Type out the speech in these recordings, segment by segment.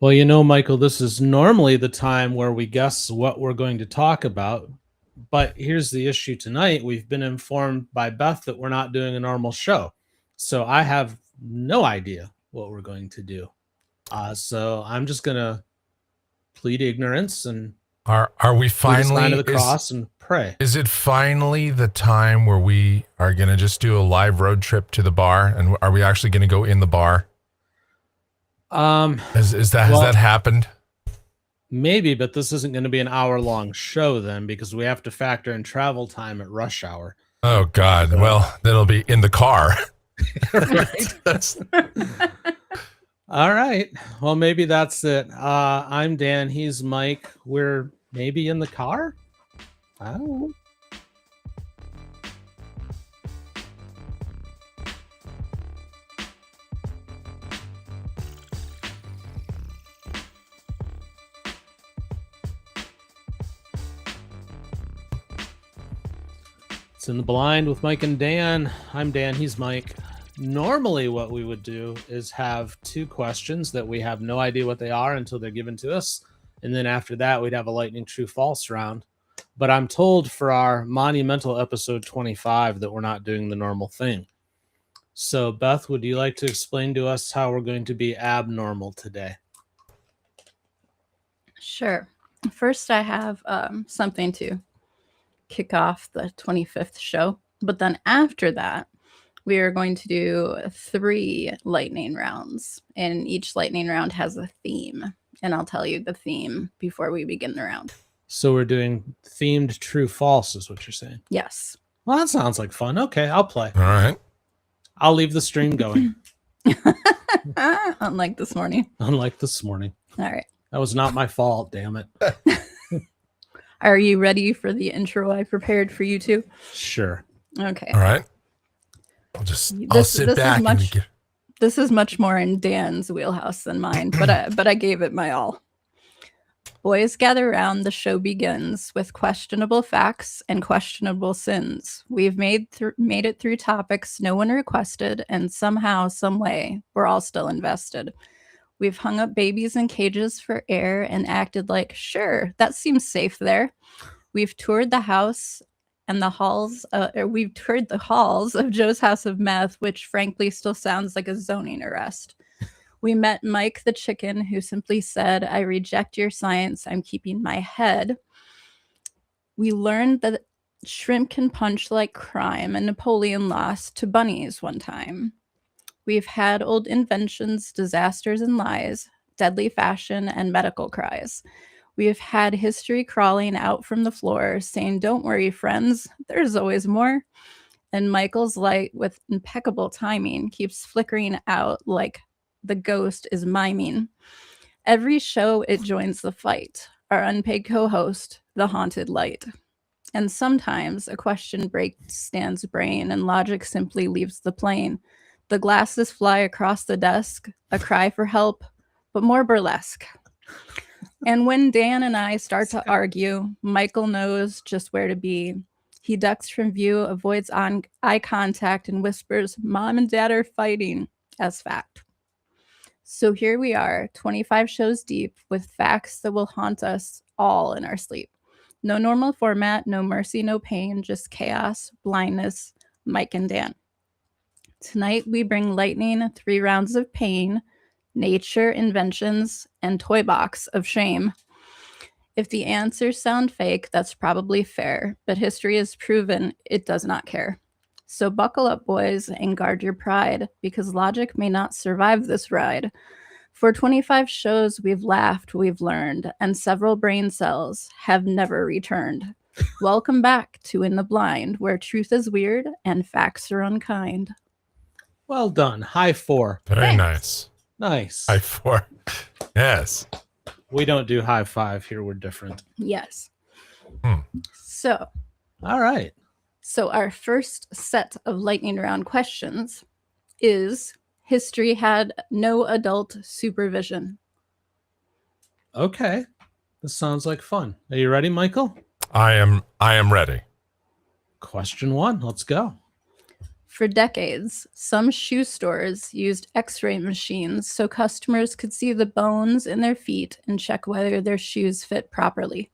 Well, Michael, this is normally the time where we guess what we're going to talk about. But here's the issue tonight. We've been informed by Beth that we're not doing a normal show. So I have no idea what we're going to do. So I'm just going to plead ignorance and Are we do the sign finally of the cross and pray. Is it finally the time where we are going to just do a live road trip to the bar? And are we actually going to go in the bar? Has that happened? Maybe, but this isn't going to be an hour-long show then, because we have to factor in travel time at rush hour. Oh God! So, well, that'll be in the car. Right. All right. Well, maybe that's it. I'm Dan. He's Mike. We're maybe in the car. I don't know. It's In the Blind with Mike and Dan. I'm Dan. He's Mike. Normally what we would do is have two questions that we have no idea what they are until they're given to us. And then after that, we'd have a lightning true false round. But I'm told for our monumental episode 25 that we're not doing the normal thing. So Beth, would you like to explain to us how we're going to be abnormal today? Sure. First, I have something to kick off the 25th show. But then after that, we are going to do 3 lightning rounds. And each lightning round has a theme. And I'll tell you the theme before we begin the round. So we're doing themed true false is what you're saying? Yes. Well, that sounds like fun. Okay, I'll play. All right. I'll leave the stream going. Unlike this morning. Unlike this morning. All right. That was not my fault, damn it. Are you ready for the intro I prepared for you two? Sure. Okay. All right. I'll sit back and get... This is much more in Dan's wheelhouse than mine, but I gave it my all. Boys gather round, the show begins with questionable facts and questionable sins. We've made it through topics no one requested, and somehow, some way, we're all still invested. We've hung up babies in cages for air and acted like, sure, that seems safe there. We've toured the house and the halls. We've toured the halls of Joe's House of Meth, which frankly still sounds like a zoning arrest. We met Mike the chicken, who simply said, I reject your science. I'm keeping my head. We learned that shrimp can punch like crime, and Napoleon lost to bunnies one time. We've had old inventions, disasters and lies, deadly fashion and medical cries. We have had history crawling out from the floor, saying, don't worry, friends, there's always more. And Michael's light, with impeccable timing, keeps flickering out like the ghost is miming. Every show, it joins the fight. Our unpaid co-host, the haunted light. And sometimes a question breaks Stan's brain and logic simply leaves the plane. The glasses fly across the desk, a cry for help, but more burlesque. And when Dan and I start to argue, Michael knows just where to be. He ducks from view, avoids eye contact, and whispers, Mom and Dad are fighting, as fact. So here we are, 25 shows deep, with facts that will haunt us all in our sleep. No normal format, no mercy, no pain, just chaos, blindness, Mike and Dan. Tonight we bring lightning, 3 rounds of pain, nature, inventions, and toy box of shame. If the answers sound fake, that's probably fair, but history has proven it does not care. So buckle up, boys, and guard your pride, because logic may not survive this ride. For 25 shows, we've laughed, we've learned, and several brain cells have never returned. Welcome back to In the Blind, where truth is weird and facts are unkind. Well done. High 4. Very nice. Nice. High 4. Yes. We don't do high 5 here. We're different. Yes. So. All right. So our first set of lightning round questions is, history had no adult supervision. Okay. This sounds like fun. Are you ready, Michael? I am ready. Question 1. Let's go. For decades, some shoe stores used x-ray machines so customers could see the bones in their feet and check whether their shoes fit properly.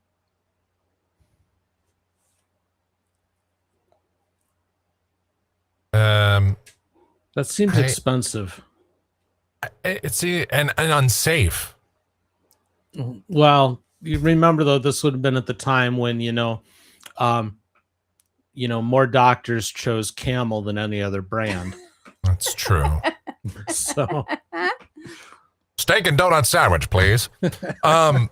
That seems expensive. It's and unsafe. Well, you remember though, this would have been at the time when more doctors chose Camel than any other brand. That's true. So, steak and donut sandwich, please. I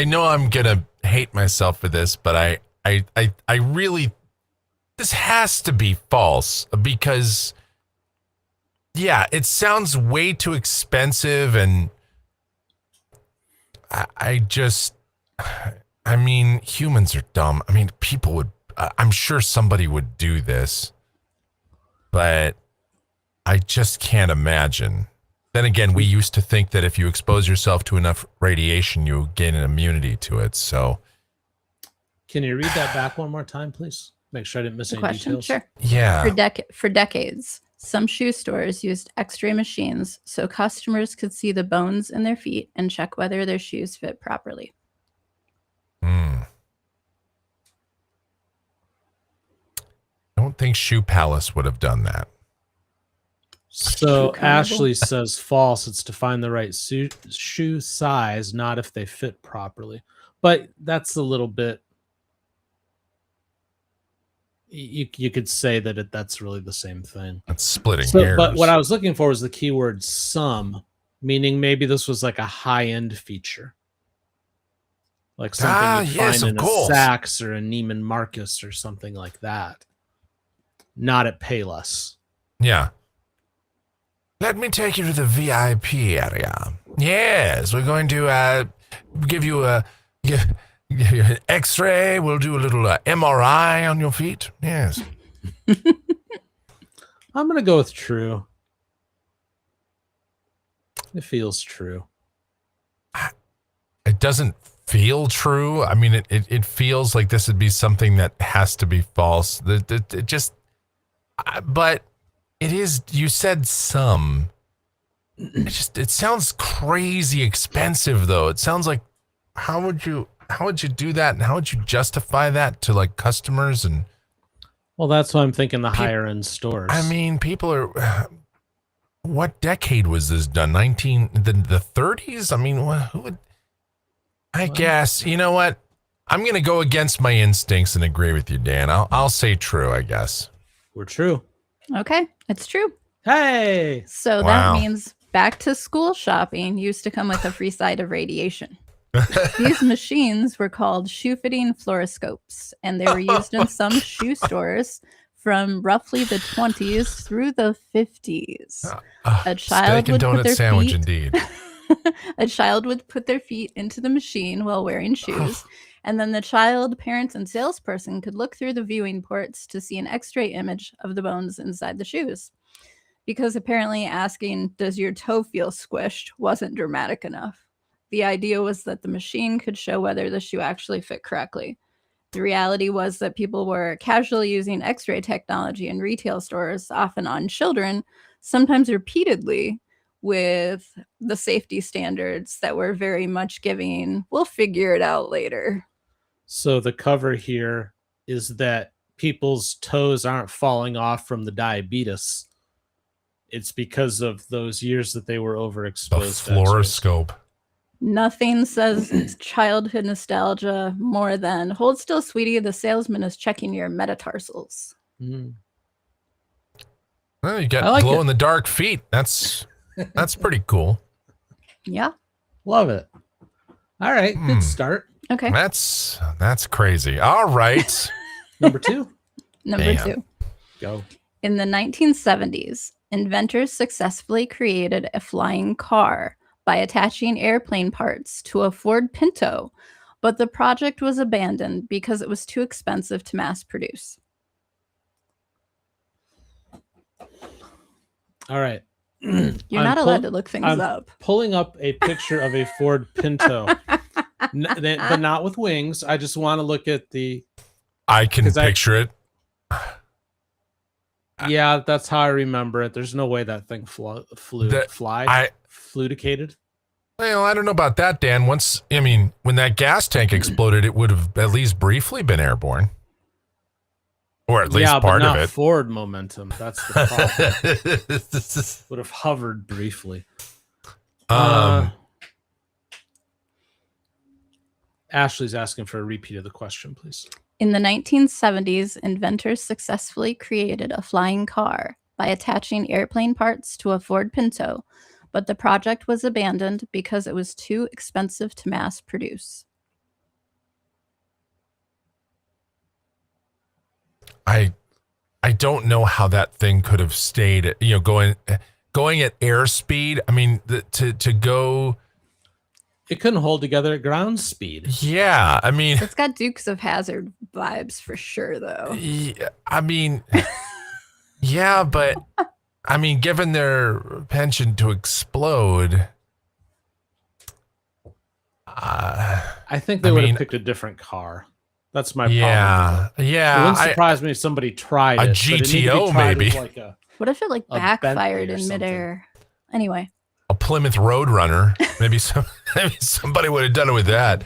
know I'm gonna hate myself for this, but I really, this has to be false because, yeah, it sounds way too expensive, and I mean, humans are dumb. I mean, people would, I'm sure somebody would do this, but I just can't imagine. Then again, we used to think that if you expose yourself to enough radiation, you gain an immunity to it. So, can you read that back one more time, please? Make sure I didn't miss any details. Sure. Yeah. For decades, some shoe stores used x-ray machines so customers could see the bones in their feet and check whether their shoes fit properly. I don't think Shoe Palace would have done that. So Ashley says false. It's to find the right shoe size, not if they fit properly. But that's a little bit. You could say that that's really the same thing. That's splitting hairs. But what I was looking for was the keyword some, meaning maybe this was like a high-end feature. Like something you find in a Saks or a Neiman Marcus or something like that. Not at Payless. Yeah. Let me take you to the VIP area. Yes, we're going to give you an X-ray. We'll do a little MRI on your feet. Yes. I'm going to go with true. It feels true. It doesn't feel true. I mean, it feels like this would be something that has to be false. It just, but it is, you said some. It sounds crazy expensive though. It sounds like, how would you do that, and how would you justify that to like customers? And well, that's why I'm thinking the higher end stores. I mean, people are, what decade was this done? The 30s? I mean, who would, I guess, you know what? I'm going to go against my instincts and agree with you, Dan. I'll say true, I guess. We're true. Okay, it's true. Hey! So that means back to school shopping used to come with a free side of radiation. These machines were called shoe-fitting fluoroscopes, and they were used in some shoe stores from roughly the 20s through the 50s. A child would put their sandwich, feet, indeed. A child would put their feet into the machine while wearing shoes, and then the child, parents, and salesperson could look through the viewing ports to see an X-ray image of the bones inside the shoes. Because apparently asking, does your toe feel squished, wasn't dramatic enough. The idea was that the machine could show whether the shoe actually fit correctly. The reality was that people were casually using X-ray technology in retail stores, often on children, sometimes repeatedly, with the safety standards that were very much giving, we'll figure it out later. So the cover here is that people's toes aren't falling off from the diabetes. It's because of those years that they were overexposed. The fluoroscope. Nothing says childhood nostalgia more than, hold still, sweetie, the salesman is checking your metatarsals. Well, you got glow-in-the-dark feet. That's pretty cool. Yeah. Love it. All right, good start. Okay. That's crazy. All right. Number two. Number two. Go. In the 1970s, inventors successfully created a flying car by attaching airplane parts to a Ford Pinto, but the project was abandoned because it was too expensive to mass produce. All right. You're not allowed to look things up. Pulling up a picture of a Ford Pinto. but not with wings. I just want to look at the. I can picture it. Yeah, that's how I remember it. There's no way that thing fluidicated. Well, I don't know about that, Dan. When that gas tank exploded, it would have at least briefly been airborne. Or at least part but not of it. Forward momentum. That's the problem. Would have hovered briefly. Ashley's asking for a repeat of the question, please. In the 1970s, inventors successfully created a flying car by attaching airplane parts to a Ford Pinto, but the project was abandoned because it was too expensive to mass produce. I don't know how that thing could have stayed, going at airspeed. I mean, to go. It couldn't hold together at ground speed. Yeah, I mean, it's got Dukes of Hazzard vibes for sure, though. Yeah, I mean, yeah, but I mean, given their penchant to explode, I think they would have picked a different car. That's my problem. Yeah. It wouldn't surprise me if somebody tried a GTO, maybe. What if it backfired in midair? Anyway. A Plymouth Roadrunner. Maybe somebody would have done it with that.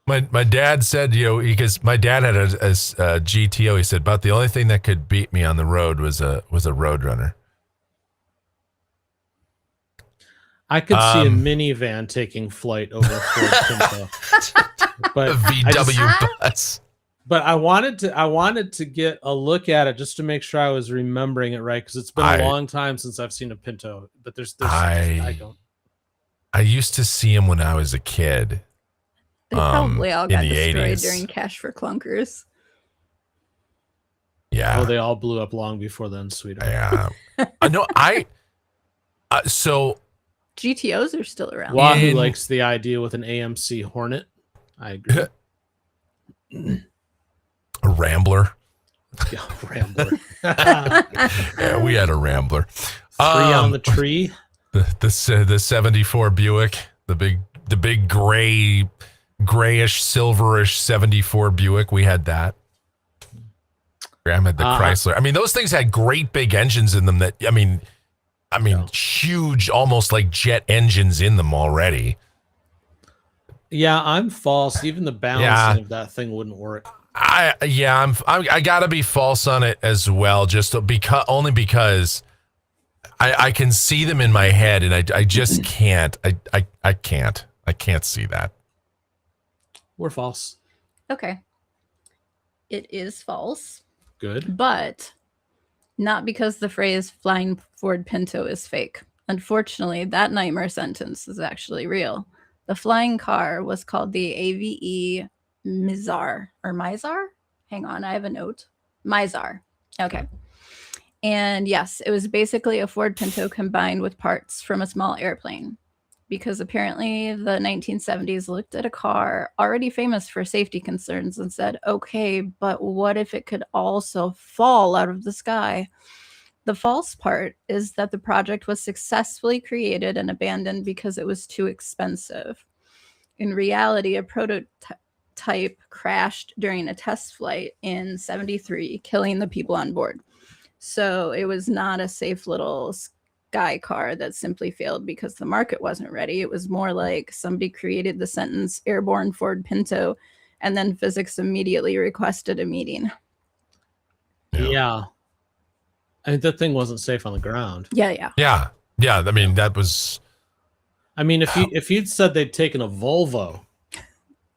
My dad said, because my dad had a GTO. He said, about the only thing that could beat me on the road was a Roadrunner. I could see a minivan taking flight over a Ford Pinto, but a VW bus. But I wanted to get a look at it just to make sure I was remembering it right, because it's been a long time since I've seen a Pinto. But I don't. I used to see them when I was a kid. They probably all got destroyed 80s. During Cash for Clunkers. Yeah. Oh, they all blew up long before then, sweetheart. Yeah. No, so GTOs are still around. Wahoo likes the idea with an AMC Hornet. I agree. A Rambler. Yeah, Rambler. Yeah, we had a Rambler. 3 on the tree. The 74 Buick, the big grayish silverish 74 Buick. We had that. Graham had the Chrysler. I mean, those things had great big engines in them. Huge, almost like jet engines in them already. Yeah, I'm false. Even the balancing of that thing wouldn't work. I gotta be false on it as well, just because I can see them in my head, and I just can't. I can't see that. We're false. Okay. It is false. Good. But not because the phrase flying Ford Pinto is fake. Unfortunately, that nightmare sentence is actually real. The flying car was called the AVE Mizar or Mizar. Hang on, I have a note. Mizar. Okay. And yes, it was basically a Ford Pinto combined with parts from a small airplane, because apparently the 1970s looked at a car already famous for safety concerns and said, okay, but what if it could also fall out of the sky? The false part is that the project was successfully created and abandoned because it was too expensive. In reality, a prototype crashed during a test flight in '73, killing the people on board. So it was not a safe little sky car that simply failed because the market wasn't ready. It was more like somebody created the sentence airborne Ford Pinto, and then physics immediately requested a meeting. Yeah. I mean, that thing wasn't safe on the ground. Yeah. I mean, that was. I mean, if you'd said they'd taken a Volvo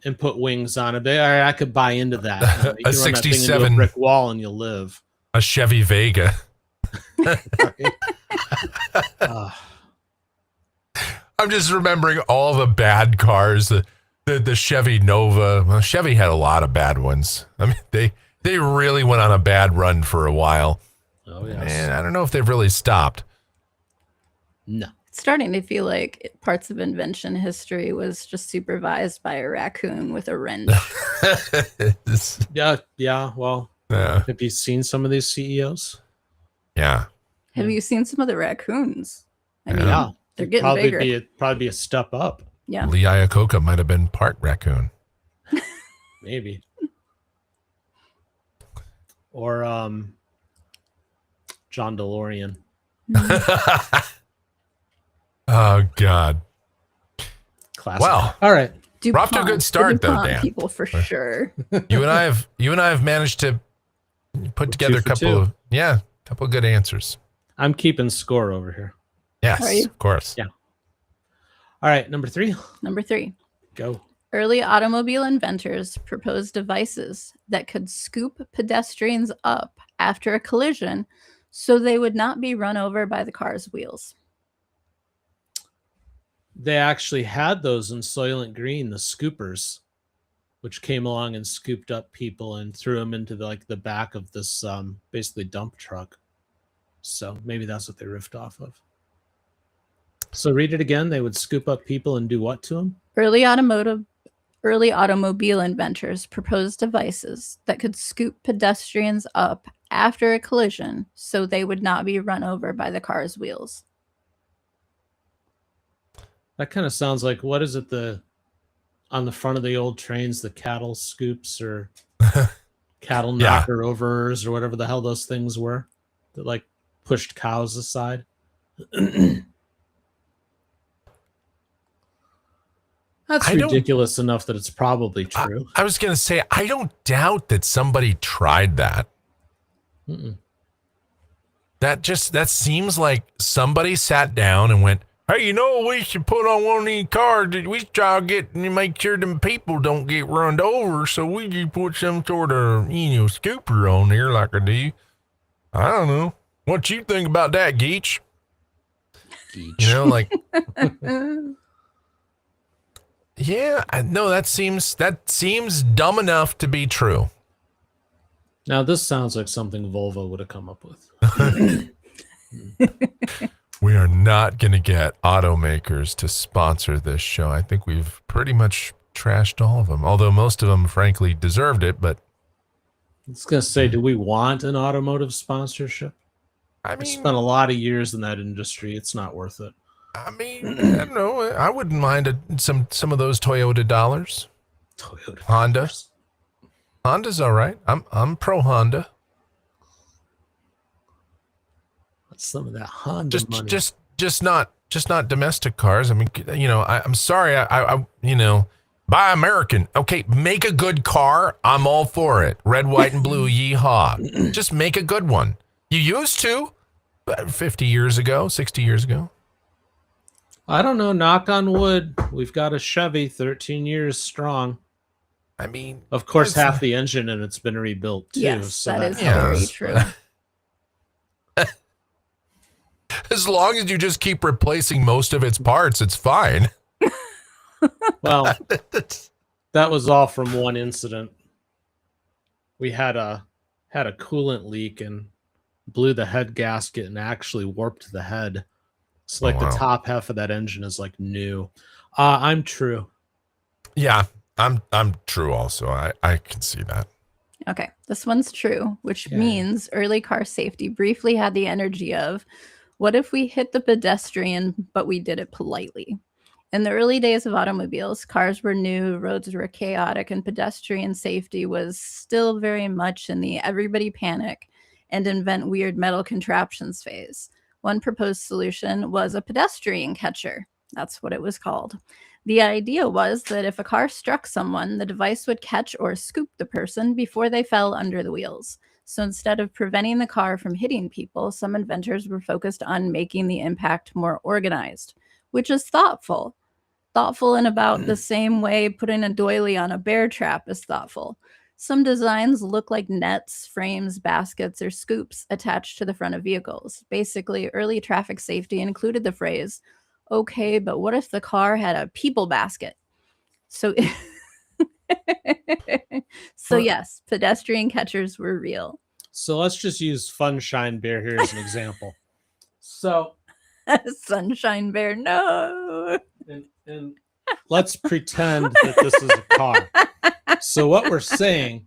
and put wings on it, I could buy into that. You a 67 into a brick wall and you'll live. A Chevy Vega. I'm just remembering all the bad cars. The Chevy Nova. Well, Chevy had a lot of bad ones. I mean, they really went on a bad run for a while. Oh yes. And I don't know if they've really stopped. No. It's starting to feel like parts of invention history was just supervised by a raccoon with a wrench. Yeah. Well, have you seen some of these CEOs? Yeah. Have you seen some of the raccoons? I mean, they're getting bigger. Probably be a step up. Yeah. Lee Iacocca might have been part raccoon. Maybe. Or John DeLorean. Oh God. Classic. Wow. All right. We're off to a good start, though, Dan. People for sure. You and I have managed to put together a couple of good answers. I'm keeping score over here. Yes, of course. Yeah. All right, number 3. Number 3. Go. Early automobile inventors proposed devices that could scoop pedestrians up after a collision so they would not be run over by the car's wheels. They actually had those in Soylent Green, the scoopers, which came along and scooped up people and threw them into the back of this basically dump truck. So maybe that's what they riffed off of. So read it again. They would scoop up people and do what to them? Early automobile inventors proposed devices that could scoop pedestrians up after a collision so they would not be run over by the car's wheels. That kind of sounds like, what is it, on the front of the old trains, the cattle scoops or cattle knocker overs or whatever the hell those things were that pushed cows aside. That's ridiculous enough that it's probably true. I was going to say, I don't doubt that somebody tried that. That seems like somebody sat down and went, hey, we should put on one of these cars. We should try to make sure them people don't get run over. So we just put some sort of, scooper on there like I do. I don't know. What you think about that, Geach? Yeah, no, that seems dumb enough to be true. Now this sounds like something Volvo would have come up with. We are not going to get automakers to sponsor this show. I think we've pretty much trashed all of them, although most of them, frankly, deserved it. But I was going to say, do we want an automotive sponsorship? I spent a lot of years in that industry. It's not worth it. I don't know. I wouldn't mind some of those Toyota dollars. Honda. Honda's all right. I'm pro Honda. Some of that Honda money. Just not domestic cars. I'm sorry. I buy American. Okay, make a good car. I'm all for it. Red, white, and blue. Yeehaw! Just make a good one. You used to, 50 years ago, 60 years ago. I don't know. Knock on wood. We've got a Chevy, 13 years strong. Of course, half the engine and it's been rebuilt too. Yes, so that is very true. As long as you just keep replacing most of its parts, it's fine. Well, that was all from one incident. We had a coolant leak and blew the head gasket and actually warped the head. So the top half of that engine is new. I'm true. Yeah, I'm true also. I can see that. Okay, this one's true, which means early car safety briefly had the energy of, what if we hit the pedestrian, but we did it politely? In the early days of automobiles, cars were new, roads were chaotic, and pedestrian safety was still very much in the everybody panic and invent weird metal contraptions phase. One proposed solution was a pedestrian catcher. That's what it was called. The idea was that if a car struck someone, the device would catch or scoop the person before they fell under the wheels. So instead of preventing the car from hitting people, some inventors were focused on making the impact more organized, which is thoughtful. Thoughtful in about the same way putting a doily on a bear trap is thoughtful. Some designs look like nets, frames, baskets, or scoops attached to the front of vehicles. Basically, early traffic safety included the phrase, okay, but what if the car had a people basket? So yes, pedestrian catchers were real. So let's just use Funshine Bear here as an example. So Sunshine Bear, no. And let's pretend that this is a car. So what we're saying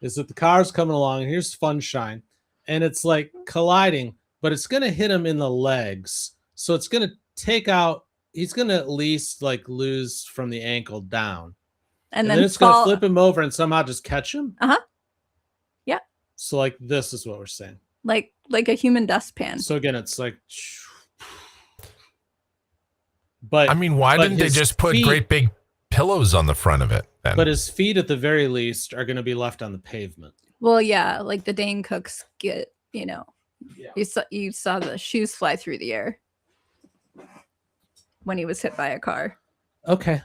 is that the car's coming along, and here's Funshine, and it's colliding, but it's going to hit him in the legs. So it's going to take out, he's going to at least lose from the ankle down. And then then it's going to flip him over and somehow just catch him? Uh-huh. Yeah. So like this is what we're saying. Like a human dustpan. So again, it's like... But I mean, why didn't they just put great big pillows on the front of it then? But his feet, at the very least, are going to be left on the pavement. Well, yeah, like the Dane Cooks get, you saw the shoes fly through the air when he was hit by a car. Okay.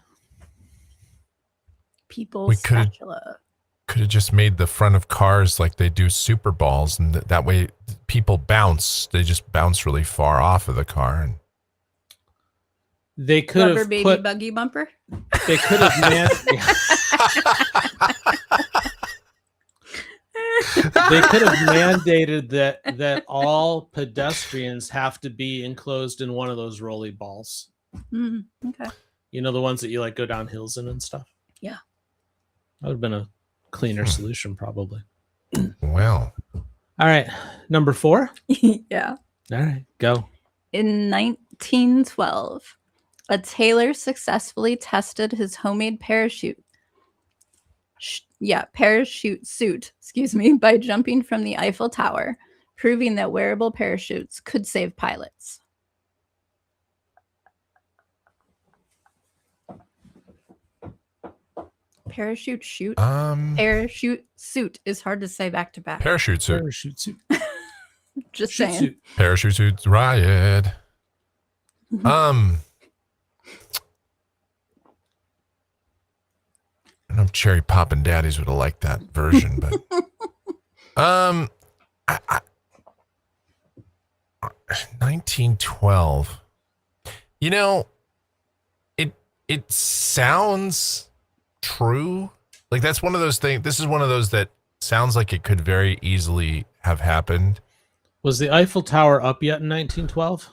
People's spatula. Could have just made the front of cars like they do Super Balls, and that way people bounce. They just bounce really far off of the car. And they could have baby buggy bumper. They could have they could have mandated that all pedestrians have to be enclosed in one of those rolly balls. Okay. You know, the ones that you like go down hills in and stuff. Yeah. That would have been a cleaner solution, probably. Well. All right. Number 4. Yeah. All right. Go. In 1912, a tailor successfully tested his homemade parachute suit, by jumping from the Eiffel Tower, proving that wearable parachutes could save pilots. Parachute suit is hard to say back to back. Parachute suit. Parachute suit. Just saying. Suit. Parachute suits riot. I don't know if Cherry Poppin' Daddies would have liked that version, but 1912. You know, it sounds true. Like that's one of those things. This is one of those that sounds like it could very easily have happened. Was the Eiffel Tower up yet in 1912?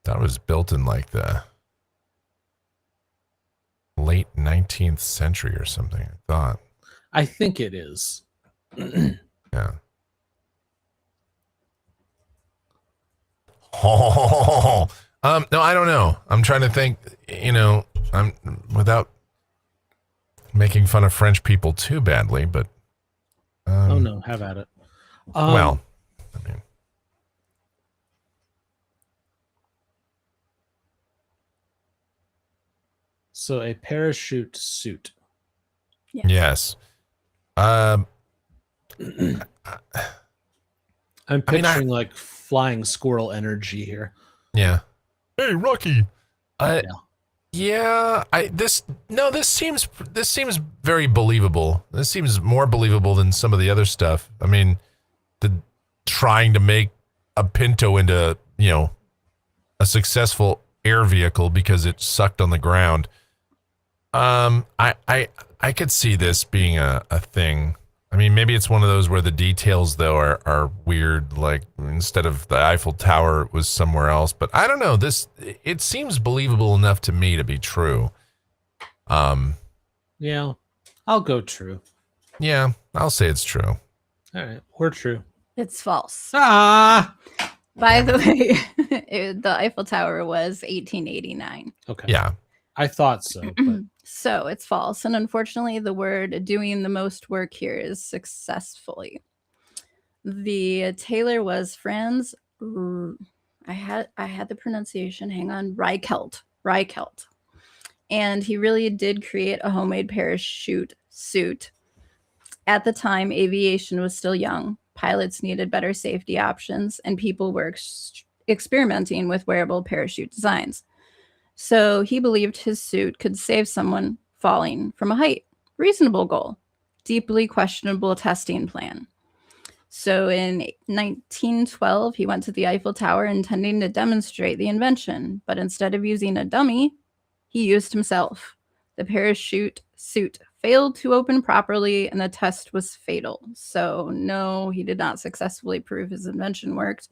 That was built in like the late 19th century or something, I thought. I think it is. Yeah. Oh, no, I don't know. I'm trying to think, I'm without making fun of French people too badly, but oh no, have at it. Well, I mean, so a parachute suit. Yes. I'm picturing like flying squirrel energy here. Yeah. Hey, Rocky. Yeah. This seems very believable. This seems more believable than some of the other stuff. I mean, trying to make a Pinto into, a successful air vehicle because it sucked on the ground. I could see this being a thing. I mean, maybe it's one of those where the details, though, are weird. Like, instead of the Eiffel Tower, it was somewhere else. But I don't know. It seems believable enough to me to be true. Yeah, I'll go true. Yeah, I'll say it's true. All right, we're true. It's false. Ah! By the way, the Eiffel Tower was 1889. Okay. Yeah. I thought so. But... So it's false. And unfortunately, the word doing the most work here is successfully. The tailor was Franz, I had the pronunciation, hang on, Reichelt. And he really did create a homemade parachute suit. At the time, aviation was still young. Pilots needed better safety options, and people were experimenting with wearable parachute designs. So he believed his suit could save someone falling from a height. Reasonable goal. Deeply questionable testing plan. So in 1912, he went to the Eiffel Tower intending to demonstrate the invention, but instead of using a dummy, he used himself. The parachute suit failed to open properly, and the test was fatal. So no, he did not successfully prove his invention worked.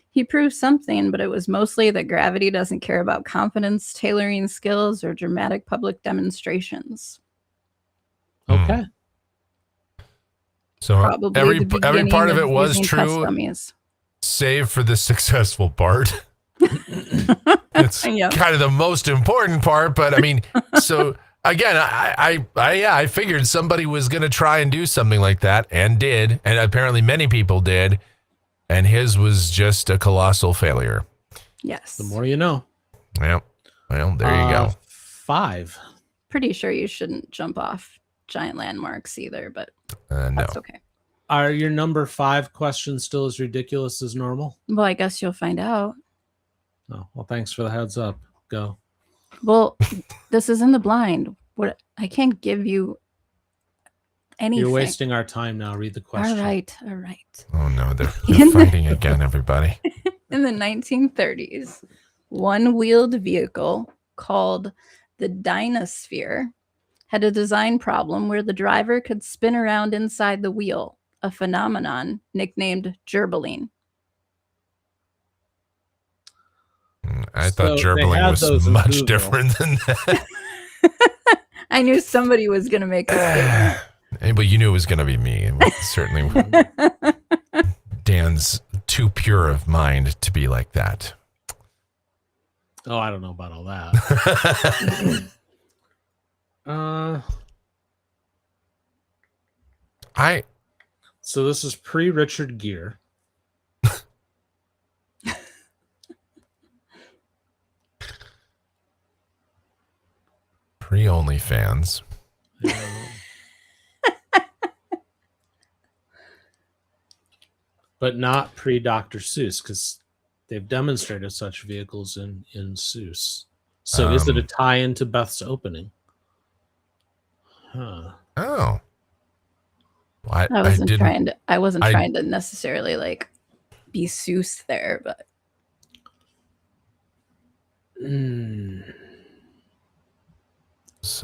He proved something, but it was mostly that gravity doesn't care about confidence, tailoring skills, or dramatic public demonstrations. Okay. So every part of it was true, save for the successful part. It's kind of the most important part, but I mean, so again, I figured somebody was going to try and do something like that and did, and apparently many people did, and his was just a colossal failure. Yes. The more you know. Yeah. Well, there you go. 5. Pretty sure you shouldn't jump off giant landmarks either, but No. that's okay. Are your number 5 questions still as ridiculous as normal? Well, I guess you'll find out. Oh, well, thanks for the heads up. Go. Well, this is in the blind. What I can't give you anything. You're wasting our time now. Read the question. All right. Oh no, they're fighting again, everybody. In the 1930s, one-wheeled vehicle called the Dynasphere had a design problem where the driver could spin around inside the wheel, a phenomenon nicknamed gerbiling. I thought So they gerbiling had was those in much Google. different than that. I knew somebody was going to make a statement. But you knew it was going to be me. Certainly, Dan's too pure of mind to be like that. Oh, I don't know about all that. So this is pre-Richard Gere. Pre-OnlyFans. But not pre-Dr. Seuss, because they've demonstrated such vehicles in Seuss. So is it a tie-in to Beth's opening? Huh. Oh. Well, I wasn't trying to necessarily like be Seuss there, but it's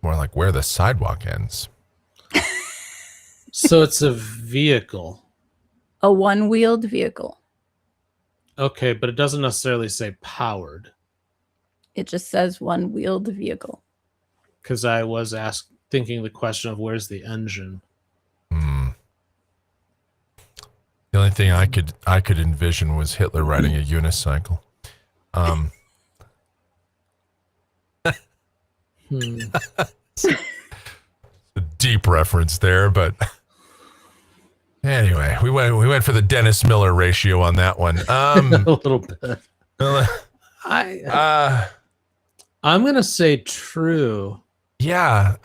more like where the sidewalk ends. So it's a vehicle. a one-wheeled vehicle. Okay, but it doesn't necessarily say powered. It just says one-wheeled vehicle. Because I was thinking the question of where's the engine. The only thing I could envision was Hitler riding a unicycle. A deep reference there, but anyway, we went for the Dennis Miller ratio on that one. A little bit. I'm gonna say true. Yeah,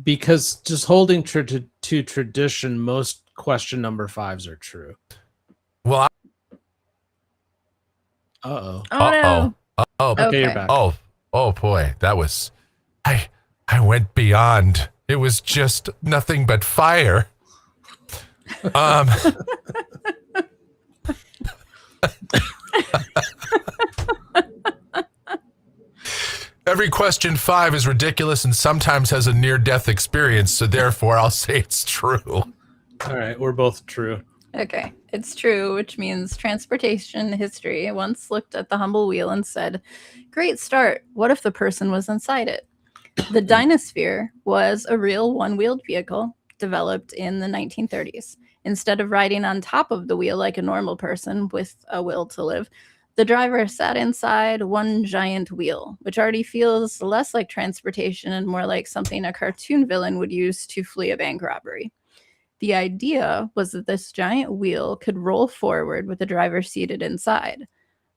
because just holding to tradition, most question number 5s are true. Well, Oh no. Okay, you're back. Oh boy, that was I went beyond. It was just nothing but fire. Every question 5 is ridiculous and sometimes has a near-death experience, so therefore I'll say it's true. All right, we're both true. Okay, it's true, which means transportation history once looked at the humble wheel and said, "Great start. What if the person was inside it?" The Dynasphere was a real one-wheeled vehicle developed in the 1930s. Instead of riding on top of the wheel like a normal person with a will to live, the driver sat inside one giant wheel, which already feels less like transportation and more like something a cartoon villain would use to flee a bank robbery. The idea was that this giant wheel could roll forward with the driver seated inside.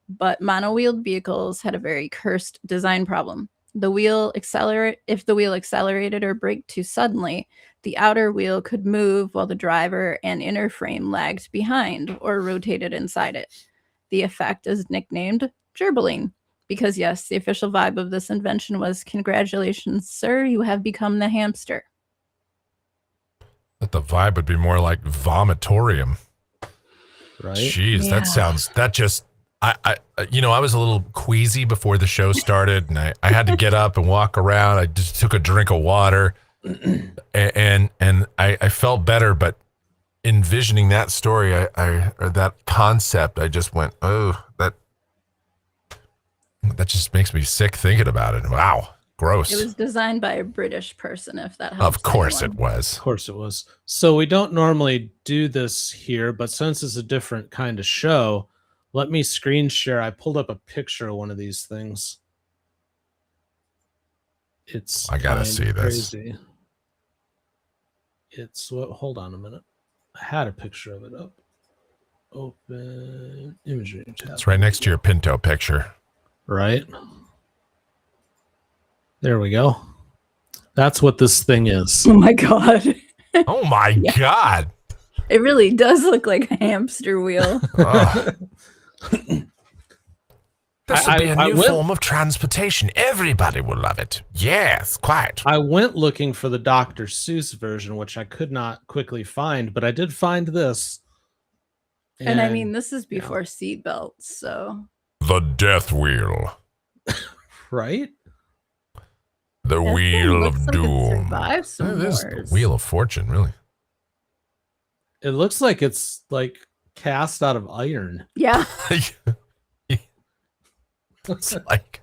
But mono-wheeled vehicles had a very cursed design problem. If the wheel accelerated or braked too suddenly, the outer wheel could move while the driver and inner frame lagged behind or rotated inside it. The effect is nicknamed gerbiling because, yes, the official vibe of this invention was, "Congratulations, sir, you have become the hamster." But the vibe would be more like vomitorium. Right? Jeez, Yeah. I was a little queasy before the show started, and I had to get up and walk around. I just took a drink of water, and I felt better. But envisioning that story, or that concept, I just went, oh, that just makes me sick thinking about it. Wow, gross. It was designed by a British person, if that helps. Of course anyone. it was. Of course it was. So we don't normally do this here, but since it's a different kind of show, Let me screen share. I pulled up a picture of one of these things. It's I gotta kinda see this. crazy. It's what? Hold on a minute. I had a picture of it up. Open imagery tab. It's right next to your Pinto picture. Right. There we go. That's what this thing is. Oh my god. Oh my Yeah. God. It really does look like a hamster wheel. This will be a new went- form of transportation. Everybody will love it. Yes, quite. I went looking for the Dr. Seuss version, which I could not quickly find, but I did find this. And I mean, this is before seatbelts, so. The death wheel. right? The That thing wheel looks of like it doom. survived some It is the wars. wheel of fortune, really. It looks like it's like cast out of iron. Yeah. It's like,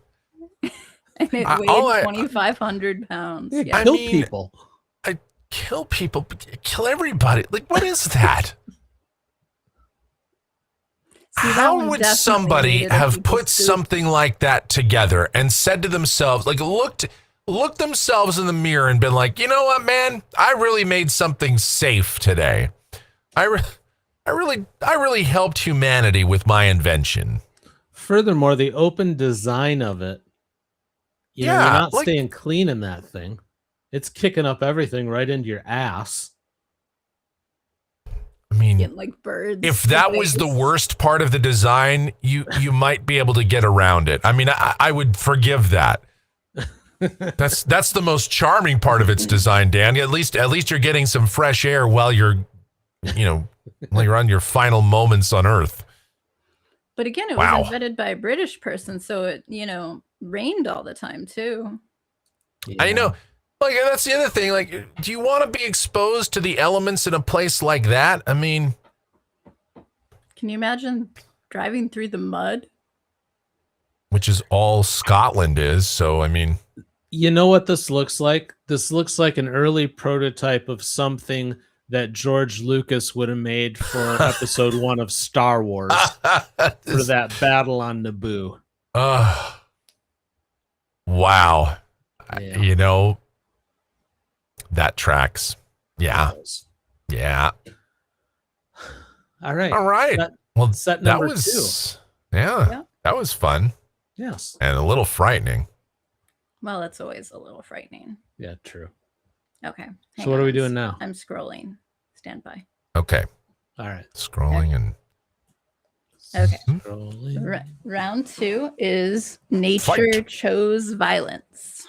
And it all weighed I- 2,500 pounds. Yeah, Yeah. I kill mean- people. kill people, but kill everybody. Like, what is that? See, that How one would definitely somebody needed a have people put scoop. something like that together and said to themselves, like, looked themselves in the mirror and been like, you know what, man, I really made something safe today. I really helped humanity with my invention. Furthermore, the open design of it, you know, Yeah, you're not like- staying clean in that thing. It's kicking up everything right into your ass. I mean, Getting like birds. if that was the worst part of the design, you might be able to get around it. I mean, I would forgive that. That's the most charming part of its design, Dan. At least you're getting some fresh air while you're on your final moments on Earth. But again, it Wow. was invented by a British person, so it, rained all the time too. I Yeah. know. Like, that's the other thing. Like, do you want to be exposed to the elements in a place like that? I mean, Can you imagine driving through the mud? which is all Scotland is. So, I mean, You know what this looks like? This looks like an early prototype of something that George Lucas would have made for episode 1 of Star Wars for that battle on Naboo. Wow. Yeah. That tracks. Yeah. Yeah. All right. All right. Set- Well, set that number was, yeah, Yeah. that was fun Yes. and a little frightening. Well, that's always a little frightening. Yeah, true. Okay. So what are we doing now? I'm scrolling. Stand by. Okay. All right. Scrolling and Okay. Scrolling. Round 2 is nature Fight. chose violence.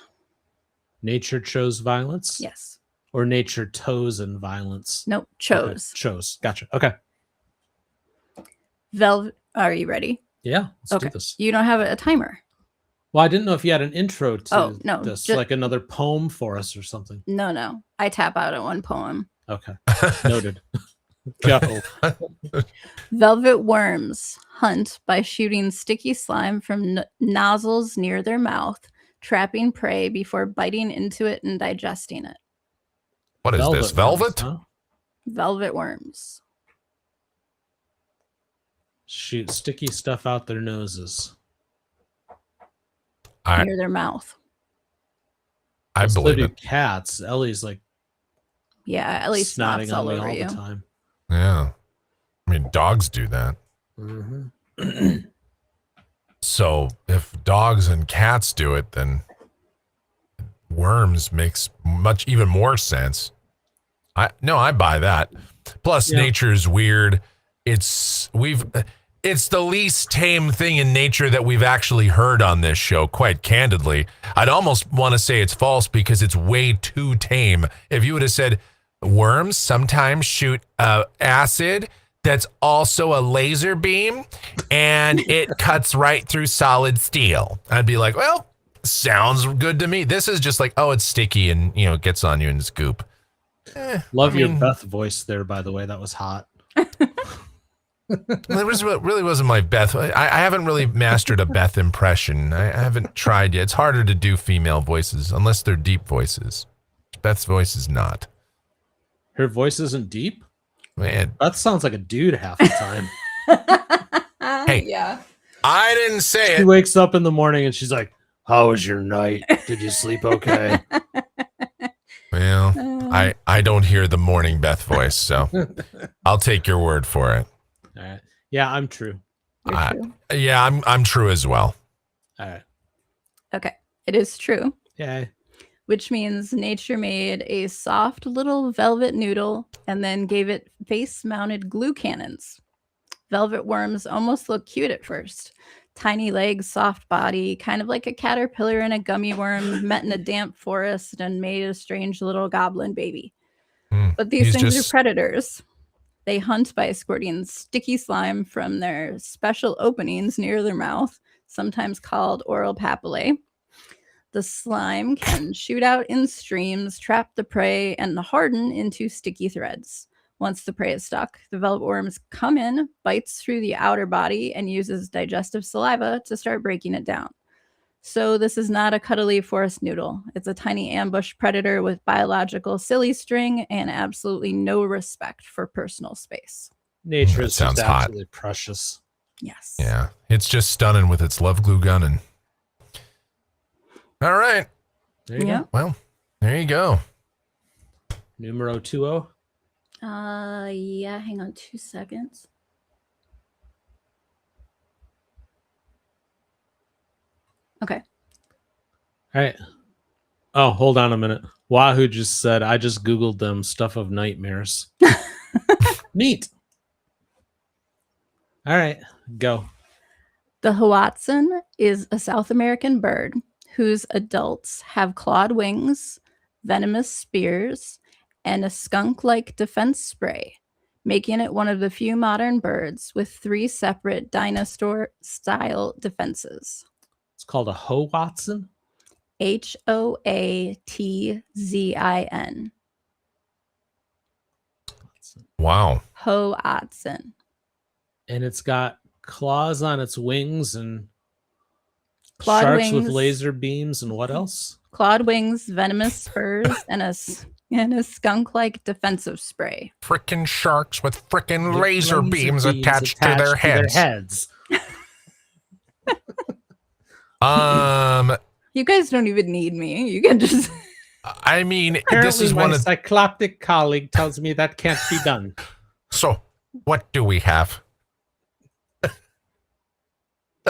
Nature chose violence? Yes. Or nature toes and violence? Nope. Okay, Chose. chose. Gotcha. Okay. Velvet. Are you ready? Yeah. Let's Okay. do this. You don't have a timer. Well, I didn't know if you had an intro to Oh, no, this, ju- like another poem for us or something. No. I tap out at one poem. Okay. Noted. Go. Velvet worms hunt by shooting sticky slime from nozzles near their mouth, trapping prey before biting into it and digesting it. what is this? Velvet? worms, huh? Velvet worms. Shoot sticky stuff out their noses. I Near their mouth. So believe do it. cats. Ellie's like Yeah, at least snotting snot's all on me over all you. the time. Yeah. I mean, dogs do that. Mm-hmm. So if dogs and cats do it, then worms makes even more sense. I buy that. Plus, Yeah. nature's weird. It's the least tame thing in nature that we've actually heard on this show, quite candidly. I'd almost want to say it's false because it's way too tame. If you would have said worms sometimes shoot acid that's also a laser beam and it cuts right through solid steel, I'd be like, well, sounds good to me. This is just like, oh, it's sticky and, it gets on you in its goop. Love I your mean- Beth voice there, by the way. That was hot. It really wasn't my Beth. I haven't really mastered a Beth impression. I haven't tried yet. It's harder to do female voices unless they're deep voices. Beth's voice is not. Her voice isn't deep. Man, That sounds like a dude half the time. Hey. Yeah. I didn't say She it. wakes up in the morning and she's like, "How was your night? Did you sleep okay?" Well, I don't hear the morning Beth voice, so I'll take your word for it. All right. Yeah, I'm true. You're true. Yeah, I'm true as well. All right. Okay. It is true. Yay. Which means nature made a soft little velvet noodle and then gave it face-mounted glue cannons. Velvet worms almost look cute at first. Tiny legs, soft body, kind of like a caterpillar and a gummy worm met in a damp forest and made a strange little goblin baby. But these things are predators. They hunt by squirting sticky slime from their special openings near their mouth, sometimes called oral papillae. The slime can shoot out in streams, trap the prey, and harden into sticky threads. Once the prey is stuck, the velvet worms come in, bites through the outer body, and uses digestive saliva to start breaking it down. So this is not a cuddly forest noodle. It's a tiny ambush predator with biological silly string and absolutely no respect for personal space. Nature is sounds just hot. absolutely precious. Yes. Yeah, it's just stunning with its love glue gun. And all right. There you Yeah. go. Well, there you go. Numero 20. Yeah, hang on 2 seconds. Okay. All right. Oh, hold on a minute. Wahoo just said, I just Googled them stuff of nightmares. Neat. All right. Go. The Hoatzin is a South American bird whose adults have clawed wings, venomous spears, and a skunk-like defense spray, making it one of the few modern birds with 3 separate dinosaur-style defenses. It's called a Hoatzin. Hoatzin. Wow. Hoatzin. And it's got claws on its wings and Clawed sharks with wings. laser beams and what else? Clawed wings, venomous spurs, and a skunk-like defensive spray. Frickin' sharks with frickin' With laser beams attached to their heads. You guys don't even need me. You can just... I mean, Apparently this is my one of... cycloptic colleague tells me that can't be done. So, what do we have?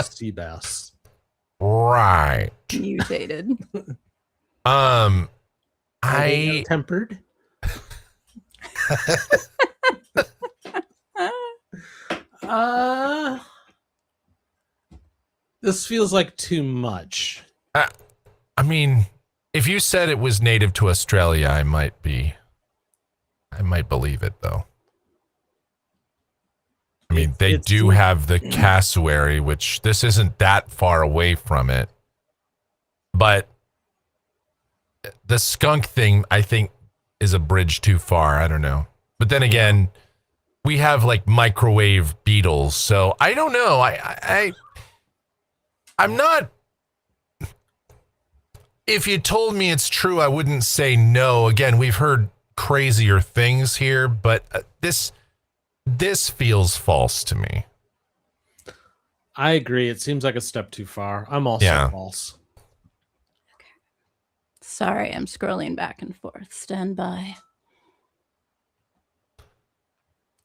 Sea bass. Right. mutated. Are they I ill-tempered? This feels like too much. I mean, if you said it was native to Australia, I might believe it though. I mean, they do have the cassowary, which this isn't that far away from it. But the skunk thing, I think, is a bridge too far. I don't know. But then again, we have like microwave beetles, so I don't know. I'm not. If you told me it's true, I wouldn't say no. Again, we've heard crazier things here, but this feels false to me. I agree. It seems like a step too far. I'm also false. Okay. Sorry, I'm scrolling back and forth. Stand by.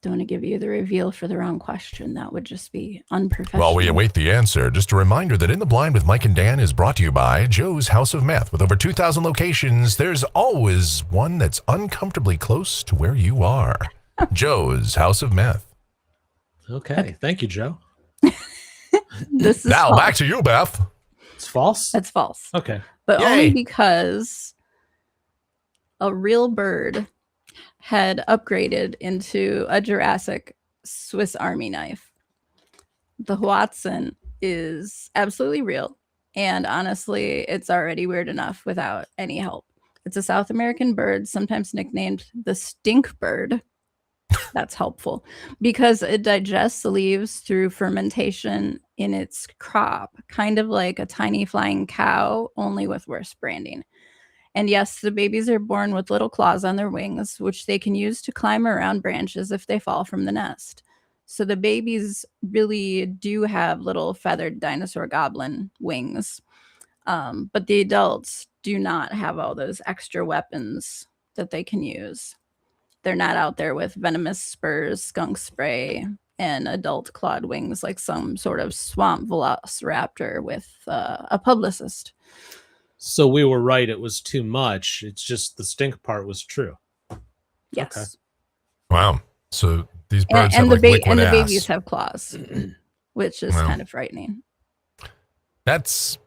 Don't want to give you the reveal for the wrong question. That would just be unprofessional. While we await the answer, just a reminder that In the Blind with Mike and Dan is brought to you by Joe's House of Meth. With over 2,000 locations, there's always one that's uncomfortably close to where you are. Joe's House of Meth. Okay. Thank you, Joe. This is now false. back to you, Beth. It's false? That's false. Okay. But Yay. only because a real bird had upgraded into a Jurassic Swiss Army knife. The Hoatzin is absolutely real. And honestly, it's already weird enough without any help. It's a South American bird, sometimes nicknamed the stink bird. That's helpful because it digests the leaves through fermentation in its crop, kind of like a tiny flying cow, only with worse branding. And yes, the babies are born with little claws on their wings, which they can use to climb around branches if they fall from the nest. So the babies really do have little feathered dinosaur goblin wings. But the adults do not have all those extra weapons that they can use. They're not out there with venomous spurs, skunk spray, and adult clawed wings like some sort of swamp velociraptor with a publicist. So we were right. It was too much. It's just the stink part was true. Yes. Okay. Wow. So these birds and have the like liquid the ass. babies have claws, which is Wow. kind of frightening. That's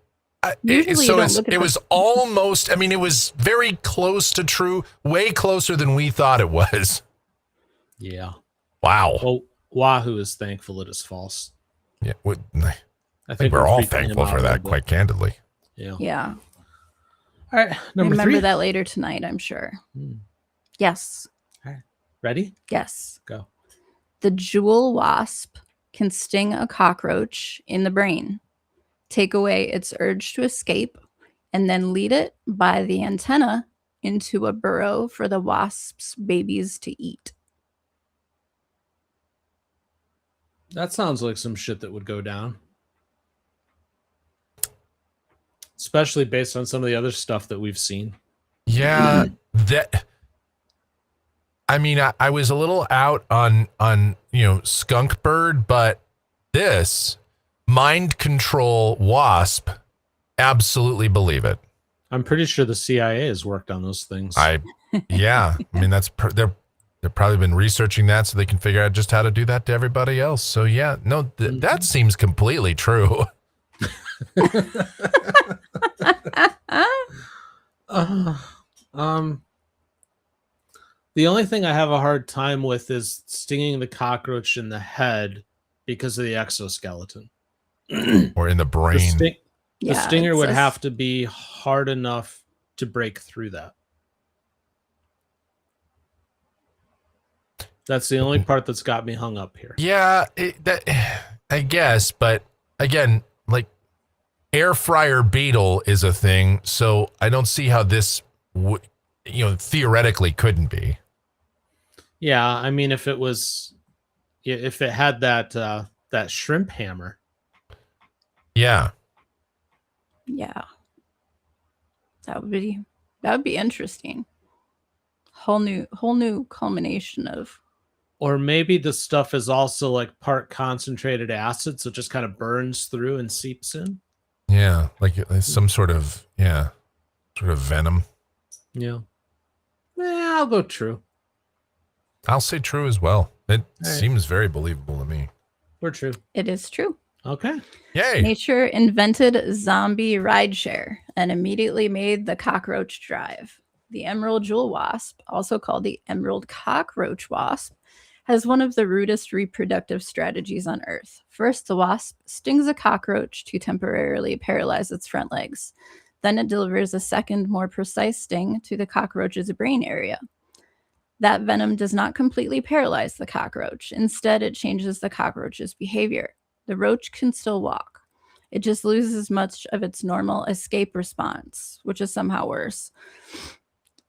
Usually so you don't look at it the- was almost. I mean, it was very close to true. Way closer than we thought it was. Yeah. Wow. Well, Wahoo is thankful it is false. Yeah. I think we're all freaking him thankful out for a that, little bit. quite candidly. Yeah. Yeah. All right. Number Remember 3. that later tonight, I'm sure. Yes. Ready? Yes. Go. The jewel wasp can sting a cockroach in the brain, take away its urge to escape, and then lead it by the antenna into a burrow for the wasp's babies to eat. That sounds like some shit that would go down. Especially based on some of the other stuff that we've seen. Yeah, that. I mean, I was a little out on skunk bird, but this mind control wasp, absolutely believe it. I'm pretty sure the CIA has worked on those things. Yeah. I mean, they've probably been researching that so they can figure out just how to do that to everybody else. So yeah, no, that seems completely true. The only thing I have a hard time with is stinging the cockroach in the head because of the exoskeleton. Or in the brain. The stinger would have to be hard enough to break through that. That's the only part that's got me hung up here. Yeah, I guess, but again, like air fryer beetle is a thing, so I don't see how this theoretically couldn't be. Yeah, I mean, if it had that shrimp hammer. Yeah. Yeah. That would be interesting. Whole new culmination of. Or maybe the stuff is also like part concentrated acid, so it just kind of burns through and seeps in. Yeah, like some sort of venom. Yeah. I'll go true. I'll say true as well. It seems very believable to me. We're true. It is true. Okay. Yay. Nature invented zombie rideshare and immediately made the cockroach drive. The emerald jewel wasp, also called the emerald cockroach wasp, has one of the rudest reproductive strategies on Earth. First, the wasp stings a cockroach to temporarily paralyze its front legs. Then it delivers a second, more precise sting to the cockroach's brain area. That venom does not completely paralyze the cockroach. Instead, it changes the cockroach's behavior. The roach can still walk. It just loses much of its normal escape response, which is somehow worse.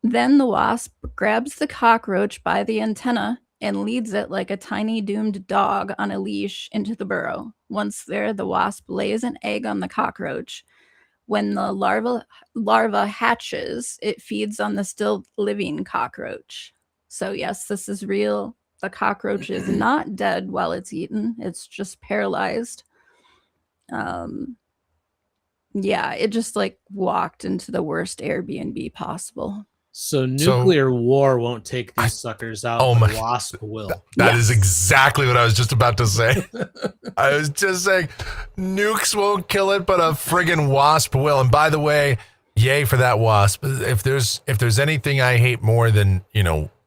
Then the wasp grabs the cockroach by the antenna and leads it like a tiny doomed dog on a leash into the burrow. Once there, the wasp lays an egg on the cockroach. When the larva hatches, it feeds on the still living cockroach. So yes, this is real. The cockroach is not dead while it's eaten. It's just paralyzed. Yeah, it just like walked into the worst Airbnb possible. So nuclear war won't take these suckers out. The wasp will. That is exactly what I was just about to say. I was just saying, nukes won't kill it, but a friggin' wasp will. And by the way, yay for that wasp. If there's anything I hate more than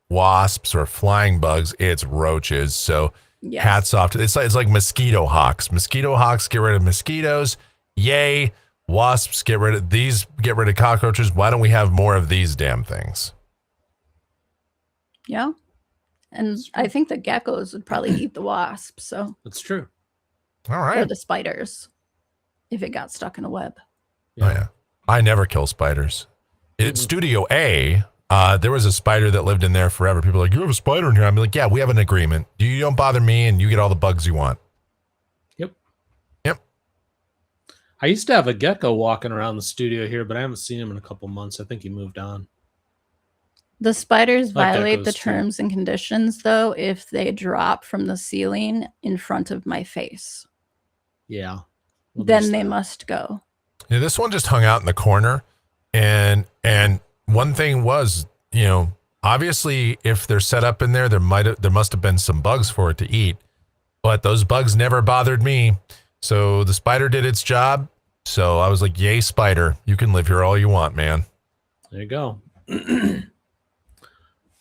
wasps or flying bugs, it's roaches. So hats off to it's like mosquito hawks. Mosquito hawks get rid of mosquitoes. Yay. Wasps get rid of cockroaches. Why don't we have more of these damn things? Yeah. And I think the geckos would probably eat the wasps. So that's true. All right. Or the spiders if it got stuck in a web. Yeah. Oh, yeah. I never kill spiders. Studio A, There was a spider that lived in there forever. People are like, you have a spider in here. I'm like, yeah, we have an agreement. You don't bother me, and you get all the bugs you want. Yep. Yep. I used to have a gecko walking around the studio here, but I haven't seen him in a couple months. I think he moved on. The spiders Like violate the geckos, too. terms and conditions, though, if they drop from the ceiling in front of my face. Yeah. Well, there's Then they that. must go. Yeah, this one just hung out in the corner, and one thing was, obviously, if they're set up in there, there must have been some bugs for it to eat, but those bugs never bothered me. So the spider did its job. So I was like, "Yay, spider! You can live here all you want, man." There you go.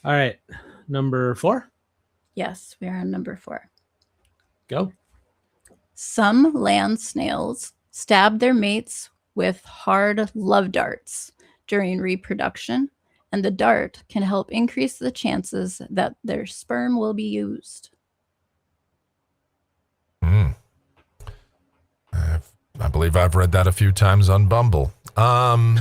All right. Number 4. Yes, we are on number 4. Go. Some land snails stab their mates with hard love darts during reproduction, and the dart can help increase the chances that their sperm will be used. I believe I've read that a few times on Bumble. I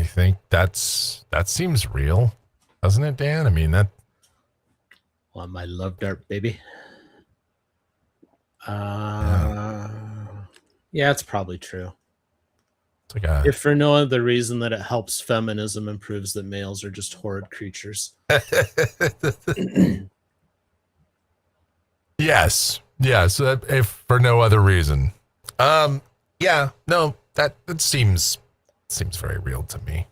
think that seems real, doesn't it, Dan? I mean that. Want my love dart, baby. Yeah, it's probably true. It's like a, If for no other reason that it helps feminism and proves that males are just horrid creatures. yes, if for no other reason. Yeah, no, that seems very real to me.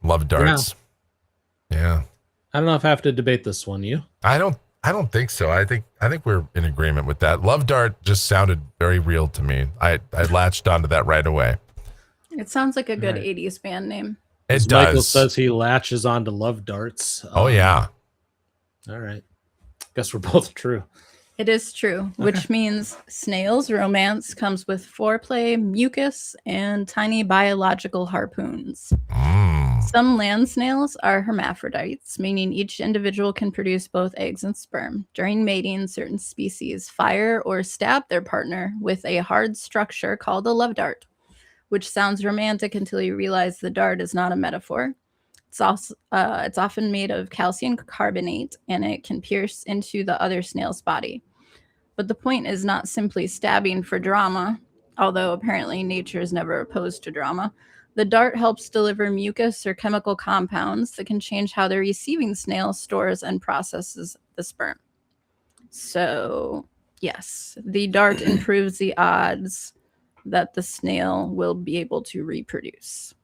Love darts. Yeah. I don't know if I have to debate this one. You? I don't think so. I think we're in agreement with that. Love dart just sounded very real to me. I latched onto that right away. It sounds like a good Right. 80s band name. It As does. Michael says he latches onto love darts. Oh yeah. All right. Guess we're both true. It is true, which means snails' romance comes with foreplay, mucus, and tiny biological harpoons. Some land snails are hermaphrodites, meaning each individual can produce both eggs and sperm. During mating, certain species fire or stab their partner with a hard structure called a love dart, which sounds romantic until you realize the dart is not a metaphor. It's often made of calcium carbonate, and it can pierce into the other snail's body. But the point is not simply stabbing for drama, although apparently nature is never opposed to drama. The dart helps deliver mucus or chemical compounds that can change how the receiving snail stores and processes the sperm. So, yes, the dart improves the odds that the snail will be able to reproduce.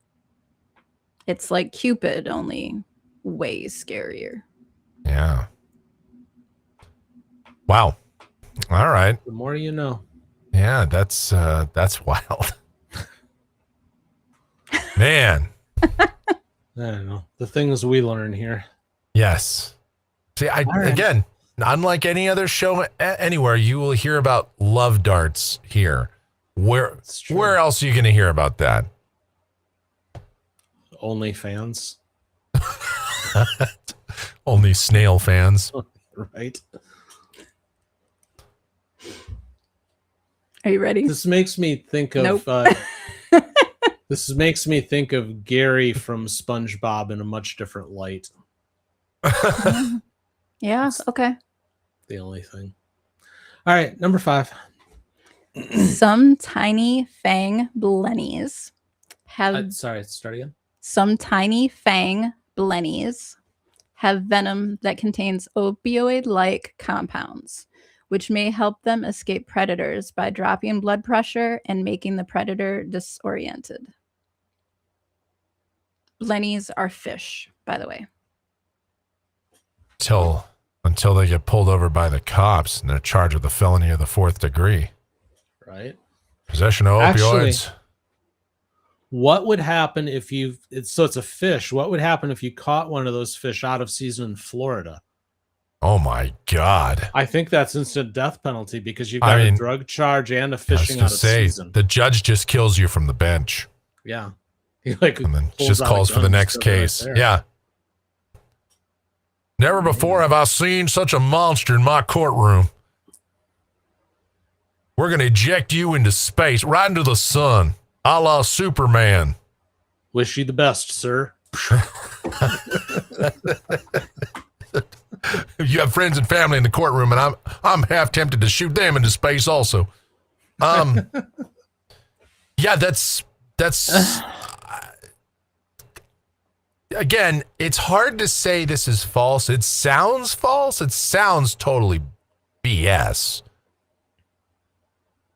It's like Cupid, only way scarier. Yeah. Wow. All right. The more you know. Yeah, that's wild. Man. I don't know. The things we learn here. Yes. See, again, unlike any other show anywhere, you will hear about love darts here. Where else are you going to hear about that? Only fans. Only snail fans. Right. Are you ready? This makes me think of Nope. this makes me think of Gary from SpongeBob in a much different light. Yeah, okay. The only thing. All right, number 5. Some tiny fang blennies have Sorry, start again. some tiny fang blennies have venom that contains opioid-like compounds, which may help them escape predators by dropping blood pressure and making the predator disoriented. Blennies are fish, by the way. Until they get pulled over by the cops and they're charged with a felony of the 4th degree. Right. Possession of opioids. What would happen if it's a fish. What would happen if you caught one of those fish out of season in Florida? Oh my God. I think that's instant death penalty because you've got a drug charge and a fishing out of season. The judge just kills you from the bench. Yeah. He and then just calls for the next case. Right, yeah. Never before have I seen such a monster in my courtroom. We're going to eject you into space, right into the sun. A la Superman. Wish you the best, sir. You have friends and family in the courtroom, and I'm half tempted to shoot them into space also. Yeah, that's again, it's hard to say this is false. It sounds false. It sounds totally BS.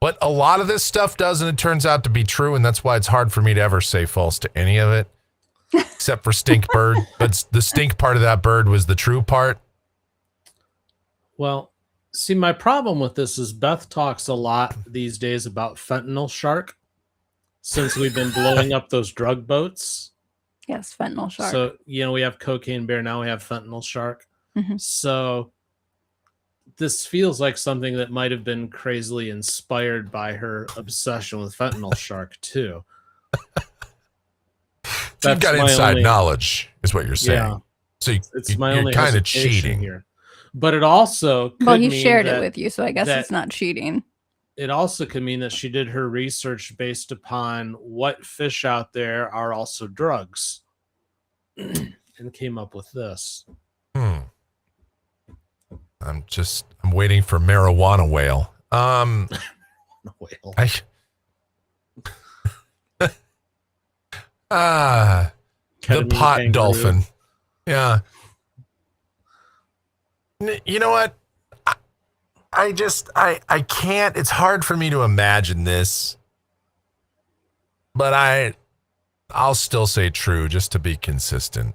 But a lot of this stuff does, and it turns out to be true, and that's why it's hard for me to ever say false to any of it, except for stink bird. But the stink part of that bird was the true part. Well, see, my problem with this is Beth talks a lot these days about fentanyl shark since we've been blowing up those drug boats. Yes, fentanyl shark. So, we have cocaine bear, now we have fentanyl shark. Mm-hmm. So this feels like something that might have been crazily inspired by her obsession with fentanyl shark too. So you've got inside knowledge, is what you're saying. Yeah, so you're kind of cheating here. But it also could he shared it with you, so I guess it's not cheating. It also could mean that she did her research based upon what fish out there are also drugs and came up with this. I'm waiting for marijuana whale. Whale. The pot kangaroo. Dolphin. Yeah. You know what? I can't. It's hard for me to imagine this, but I'll still say true just to be consistent.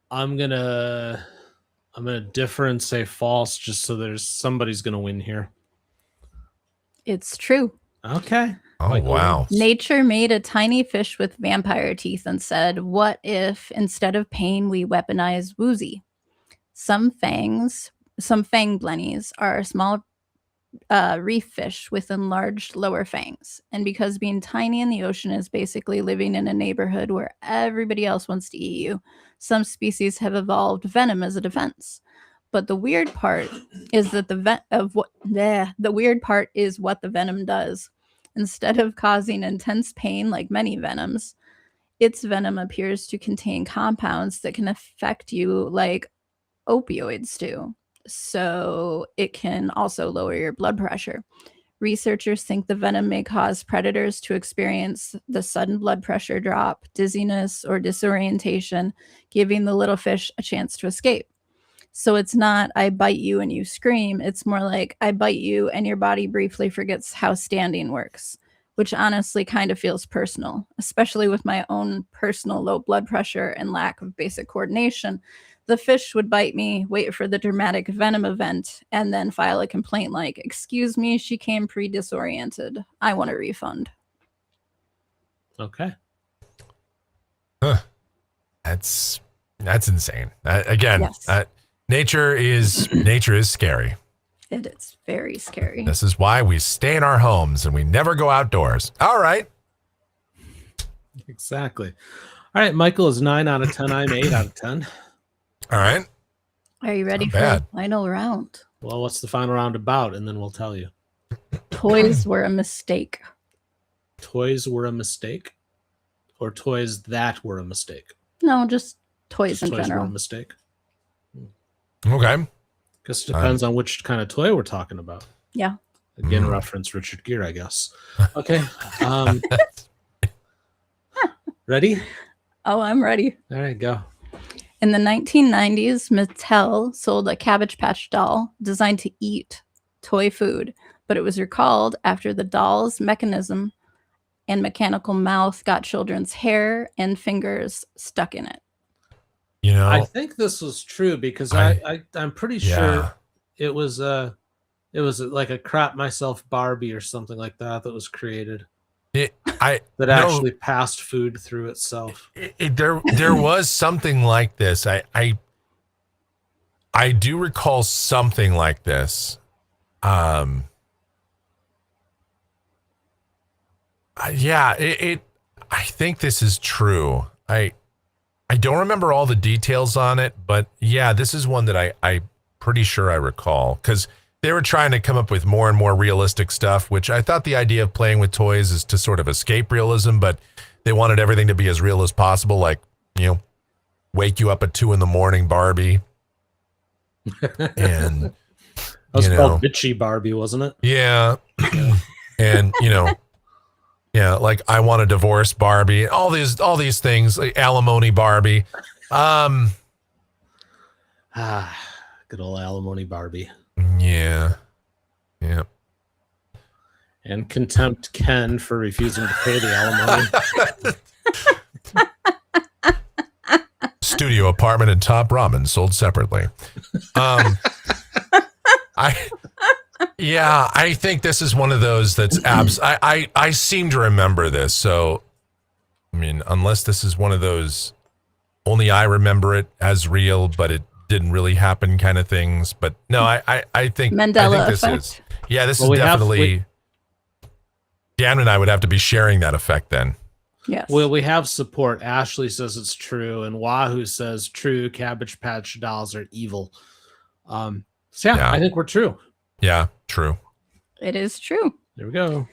I'm gonna differ and say false just so somebody's gonna win here. It's true. Okay. Oh, wow. Nature made a tiny fish with vampire teeth and said, what if instead of pain we weaponize woozy? Some fang blennies are small reef fish with enlarged lower fangs. And because being tiny in the ocean is basically living in a neighborhood where everybody else wants to eat you, some species have evolved venom as a defense. But the weird part is that the weird part is what the venom does. Instead of causing intense pain like many venoms, its venom appears to contain compounds that can affect you like opioids do. So it can also lower your blood pressure. Researchers think the venom may cause predators to experience the sudden blood pressure drop, dizziness, or disorientation, giving the little fish a chance to escape. So it's not, I bite you and you scream. It's more like, I bite you and your body briefly forgets how standing works, which honestly kind of feels personal, especially with my own personal low blood pressure and lack of basic coordination. The fish would bite me, wait for the dramatic venom event, and then file a complaint like, excuse me, she came pre-disoriented. I want a refund. Okay. Huh. That's insane. Again, yes. Nature is scary. It is very scary. This is why we stay in our homes and we never go outdoors. All right. Exactly. All right. Michael is 9 out of 10. I'm 8 out of 10. All right. Are you ready for the final round? Well, what's the final round about? And then we'll tell you. Toys were a mistake. Toys were a mistake? Or toys that were a mistake? No, just toys in general. Were a mistake. Okay. Guess it depends on which kind of toy we're talking about. Yeah. Again, reference Richard Gere, I guess. Okay. Ready? Oh, I'm ready. All right, go. In the 1990s, Mattel sold a Cabbage Patch doll designed to eat toy food, but it was recalled after the doll's mechanism and mechanical mouth got children's hair and fingers stuck in it. You know, I think this was true because I'm pretty sure it was like a crap myself Barbie or something like that was created. Actually passed food through itself. There was something like this. I do recall something like this. I think this is true. I don't remember all the details on it, but yeah, this is one that I pretty sure I recall because they were trying to come up with more and more realistic stuff, which I thought the idea of playing with toys is to sort of escape realism, but they wanted everything to be as real as possible, like, wake you up at 2 a.m, Barbie. And that was called Bitchy Barbie, wasn't it? Yeah. And yeah, like I want a divorce Barbie, all these things, like alimony Barbie. Good old alimony Barbie. Yeah. And contempt Ken for refusing to pay the alimony. Studio apartment and top ramen sold separately. I think this is one of those that's I seem to remember this. So, I mean, unless this is one of those only I remember it as real, but it didn't really happen kind of things. But no, I think Mandela this effect. is. Yeah, this is definitely. Dan and I would have to be sharing that effect then. Yes. Well, we have support. Ashley says it's true, and Wahoo says true. Cabbage Patch dolls are evil. I think we're true. Yeah, true. It is true. There we go.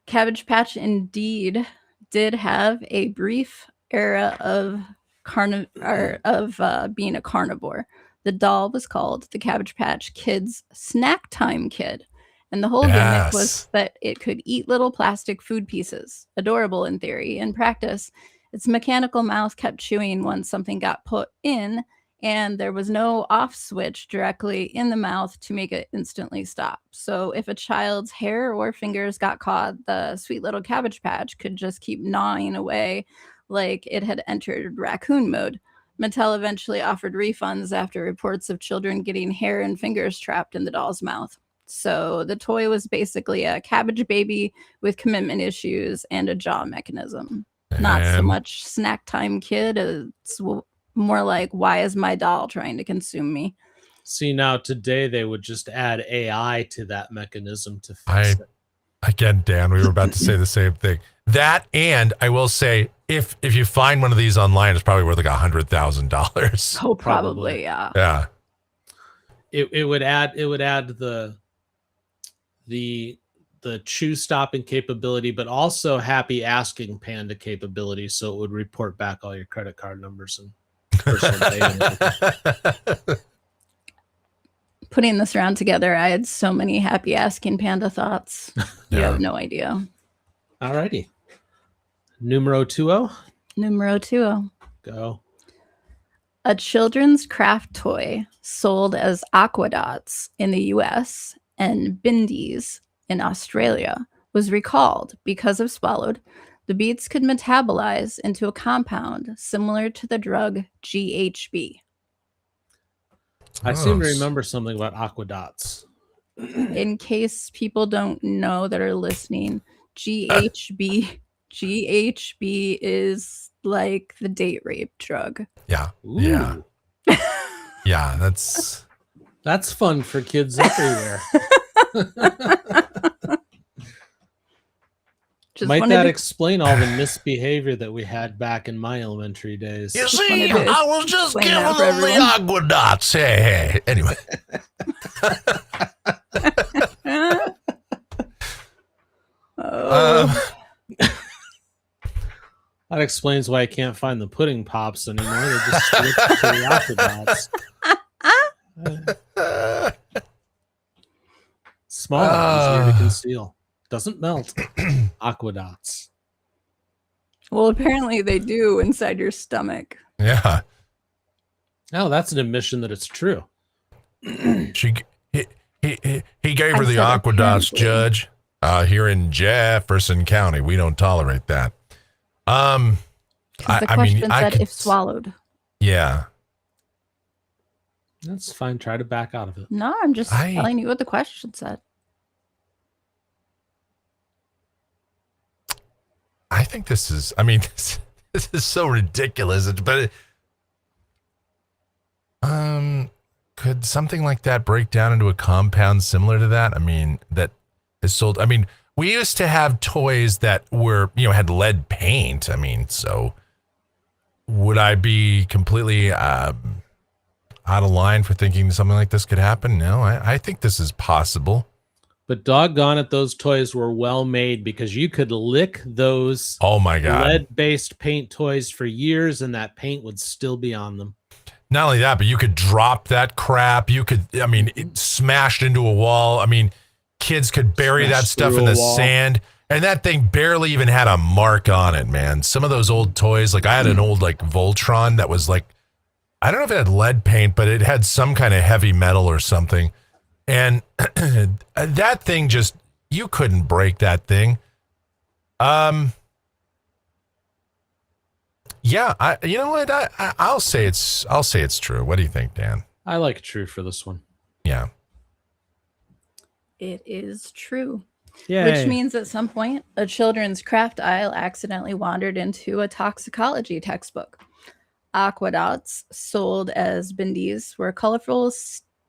Cabbage Patch indeed did have a brief era of being a carnivore. The doll was called the Cabbage Patch Kids Snack Time Kid. And the whole gimmick was that it could eat little plastic food pieces. Adorable in theory. In practice, its mechanical mouth kept chewing once something got put in, and there was no off switch directly in the mouth to make it instantly stop. So if a child's hair or fingers got caught, the sweet little Cabbage Patch could just keep gnawing away like it had entered raccoon mode. Mattel eventually offered refunds after reports of children getting hair and fingers trapped in the doll's mouth. So the toy was basically a cabbage baby with commitment issues and a jaw mechanism. Not so much snack time kid. It's more like, why is my doll trying to consume me? See, now today they would just add AI to that mechanism to fix it. Again, Dan, we were about to say the same thing. That, and I will say, if you find one of these online, it's probably worth like $100,000. Oh, probably, yeah. Yeah. It would add the chew stopping capability, but also happy asking panda capability, so it would report back all your credit card numbers and personal data. Putting this round together, I had so many happy asking panda thoughts. You have no idea. Alrighty. Numero 2. Numero 2. Go. A children's craft toy sold as Aquadots in the US and Bindies in Australia was recalled because of swallowed. The beads could metabolize into a compound similar to the drug GHB. I seem to remember something about Aquadots. In case people don't know that are listening, GHB is like the date rape drug. Yeah. Ooh. Yeah. Yeah, that's fun for kids everywhere. Might that explain all the misbehavior that we had back in my elementary days? You see, I was just giving them the Aquadots. Hey. Anyway. That explains why I can't find the pudding pops anymore. They just switched to the Aquadots. Small, easier to conceal. Doesn't melt. Aquadots. Well, apparently they do inside your stomach. Yeah. Oh, that's an admission that it's true. He gave her the Aquadots, Judge. Here in Jefferson County, we don't tolerate that. The question said if swallowed. Yeah. That's fine. Try to back out of it. No, I'm just telling you what the question said. I think this is, I mean, this is so ridiculous, but could something like that break down into a compound similar to that? I mean, that is sold. I mean, we used to have toys that were, had lead paint. I mean, so would I be completely, I out of line for thinking something like this could happen? No, I think this is possible. But doggone it, those toys were well made because you could lick those Oh my God. lead-based paint toys for years and that paint would still be on them. Not only that, but you could drop that crap. You could, I mean, it smashed into a wall. I mean, kids could bury that stuff in the sand. And that thing barely even had a mark on it, man. Some of those old toys, like I had an old like Voltron that was like, I don't know if it had lead paint, but it had some kind of heavy metal or something. And that thing just, you couldn't break that thing. Yeah, you know what? I'll say it's true. What do you think, Dan? I like true for this one. Yeah. It is true. Yay. Which means at some point, a children's craft aisle accidentally wandered into a toxicology textbook. Aquadots, sold as bindies, were colorful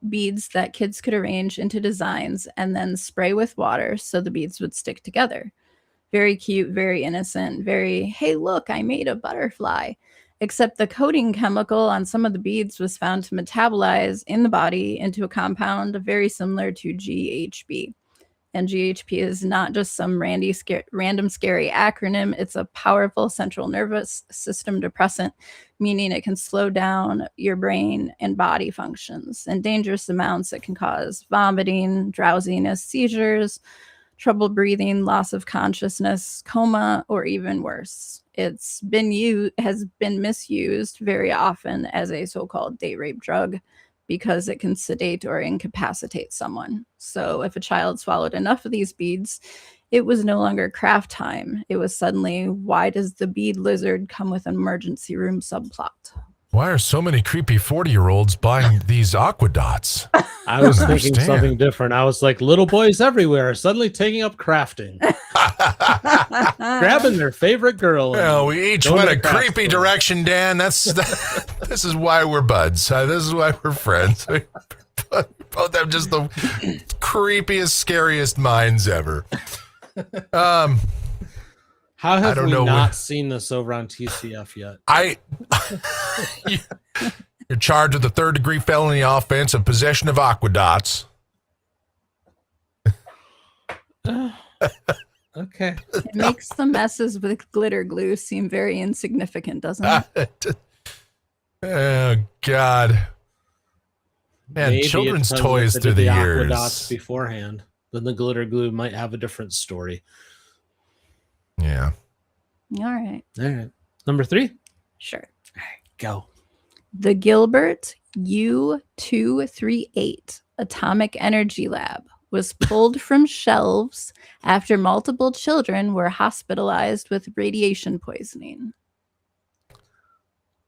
beads that kids could arrange into designs and then spray with water so the beads would stick together. Very cute, very innocent, very, hey, look, I made a butterfly. Except the coating chemical on some of the beads was found to metabolize in the body into a compound very similar to GHB. And GHB is not just some random scary acronym. It's a powerful central nervous system depressant, meaning it can slow down your brain and body functions. In dangerous amounts, it can cause vomiting, drowsiness, seizures, trouble breathing, loss of consciousness, coma, or even worse. Has been misused very often as a so-called date rape drug because it can sedate or incapacitate someone. So if a child swallowed enough of these beads, it was no longer craft time. It was suddenly, why does the bead lizard come with an emergency room subplot? Why are so many creepy 40-year-olds buying these Aquadots? I was thinking something different. I was like, little boys everywhere are suddenly taking up crafting. Grabbing their favorite girl. Well, we each went a creepy direction, Dan. This is why we're buds. This is why we're friends. We both have just the creepiest, scariest minds ever. How have we not seen this over on TCF yet? You're charged with a third-degree felony offense of possession of Aquadots. Okay. It makes the messes with glitter glue seem very insignificant, doesn't it? Oh, God. Man, Maybe children's toys through the years. Aquadots beforehand. Then the glitter glue might have a different story. Yeah. All right. Number 3? Sure. All right, go. The Gilbert U-238 Atomic Energy Lab was pulled from shelves after multiple children were hospitalized with radiation poisoning.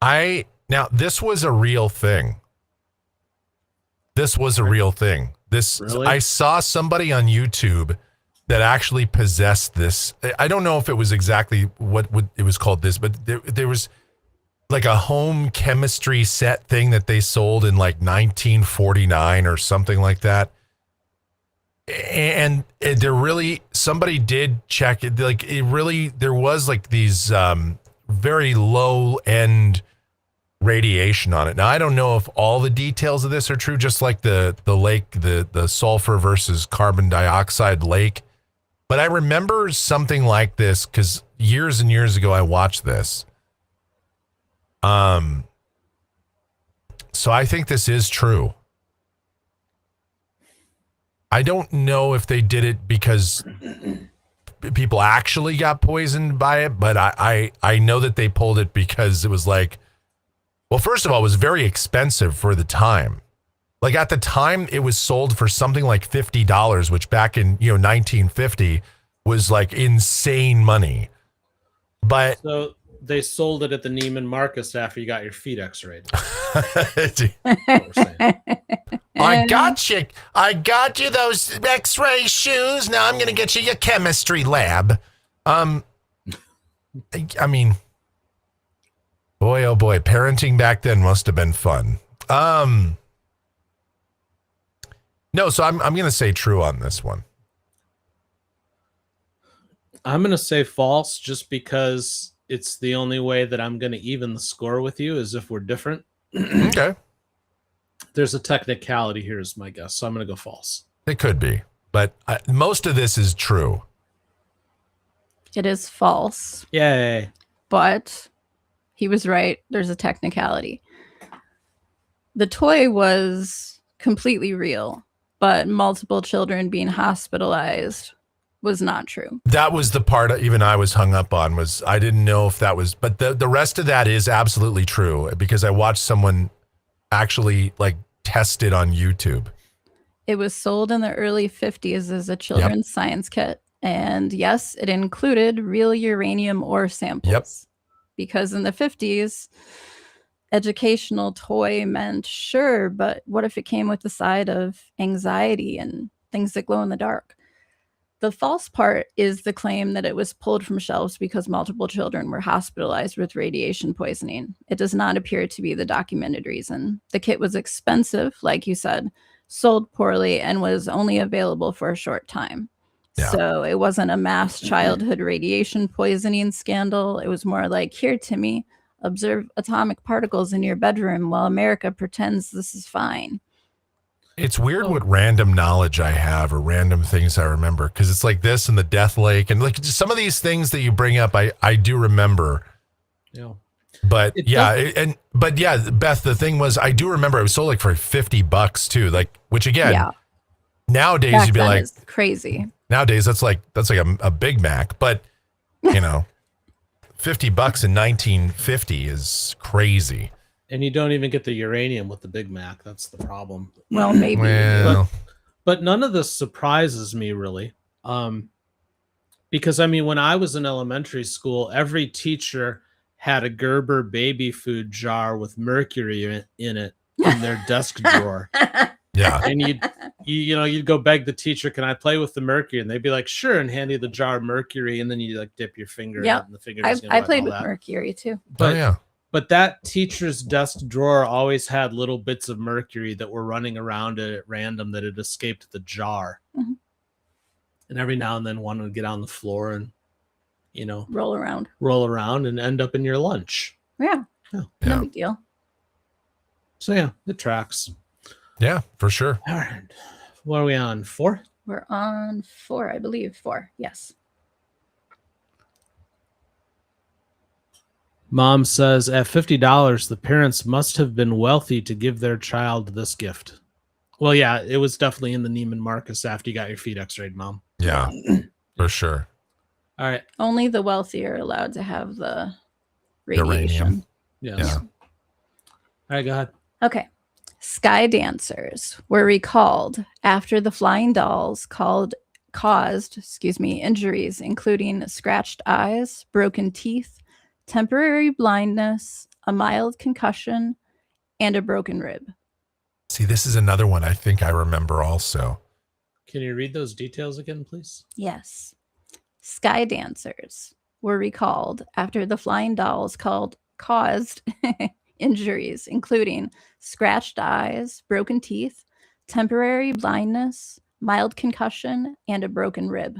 Now, this was a real thing. Really? I saw somebody on YouTube that actually possessed this. I don't know if it was exactly what it was called this, but there was like a home chemistry set thing that they sold in like 1949 or something like that. And somebody did check it. Like there was like these very low end radiation on it. Now, I don't know if all the details of this are true, just like the lake, the sulfur versus carbon dioxide lake. But I remember something like this because years and years ago I watched this. So I think this is true. I don't know if they did it because people actually got poisoned by it, but I know that they pulled it because it was like, well, first of all, it was very expensive for the time. Like at the time, it was sold for something like $50, which back in 1950 was like insane money. But so they sold it at the Neiman Marcus after you got your feet X-rayed. I got you those X-ray shoes. Now I'm gonna get you your chemistry lab. I mean, boy, oh boy, parenting back then must have been fun. No, so I'm going to say true on this one. I'm going to say false just because it's the only way that I'm going to even the score with you is if we're different. Okay. There's a technicality here is my guess, so I'm going to go false. It could be, but most of this is true. It is false, Yay. but he was right. There's a technicality. The toy was completely real, but multiple children being hospitalized was not true. That was the part even I was hung up on. Was I didn't know if that was, but the rest of that is absolutely true because I watched someone actually like test it on YouTube. It was sold in the early 50s as a children's science kit. And yes, it included real uranium ore samples. Yep. Because in the 50s, educational toy meant sure, but what if it came with the side of anxiety and things that glow in the dark? The false part is the claim that it was pulled from shelves because multiple children were hospitalized with radiation poisoning. It does not appear to be the documented reason. The kit was expensive, like you said, sold poorly, and was only available for a short time. Yeah. So it wasn't a mass childhood radiation poisoning scandal. It was more like, here, Timmy, observe atomic particles in your bedroom while America pretends this is fine. It's weird what random knowledge I have or random things I remember, because it's like this and the Death Lake and like just some of these things that you bring up, I do remember. Yeah. But but Beth, the thing was, I do remember it was sold like for $50 too, like, which again, nowadays Back you'd be then like, is crazy. Nowadays that's like a Big Mac, but you know, $50 in 1950 is crazy. And you don't even get the uranium with the Big Mac. That's the problem. Well, maybe. Well, but none of this surprises me really. Because I mean, when I was in elementary school, every teacher had a Gerber baby food jar with mercury in it in their desk drawer. yeah. And you'd go beg the teacher, can I play with the mercury? And they'd be like, sure, and hand you the jar of mercury, and then you like dip your finger in it, and the finger. I played with mercury too. But but that teacher's desk drawer always had little bits of mercury that were running around it at random that had escaped the jar. Mm-hmm. And every now and then one would get on the floor and, roll around and end up in your lunch. Yeah. No big deal. So yeah, it tracks. Yeah, for sure. All right. What are we on? 4? We're on 4, I believe. 4. Yes. Mom says at $50, the parents must have been wealthy to give their child this gift. Well, yeah, it was definitely in the Neiman Marcus after you got your feet x-rayed, Mom. Yeah, for sure. All right. Only the wealthy are allowed to have the radiation. Uranium. Yes. Yeah. All right, go ahead. Okay. Sky dancers were recalled after the flying dolls caused injuries, including scratched eyes, broken teeth, temporary blindness, a mild concussion, and a broken rib. See, this is another one I think I remember also. Can you read those details again, please? Yes. Sky dancers were recalled after the flying dolls caused injuries, including scratched eyes, broken teeth, temporary blindness, mild concussion, and a broken rib.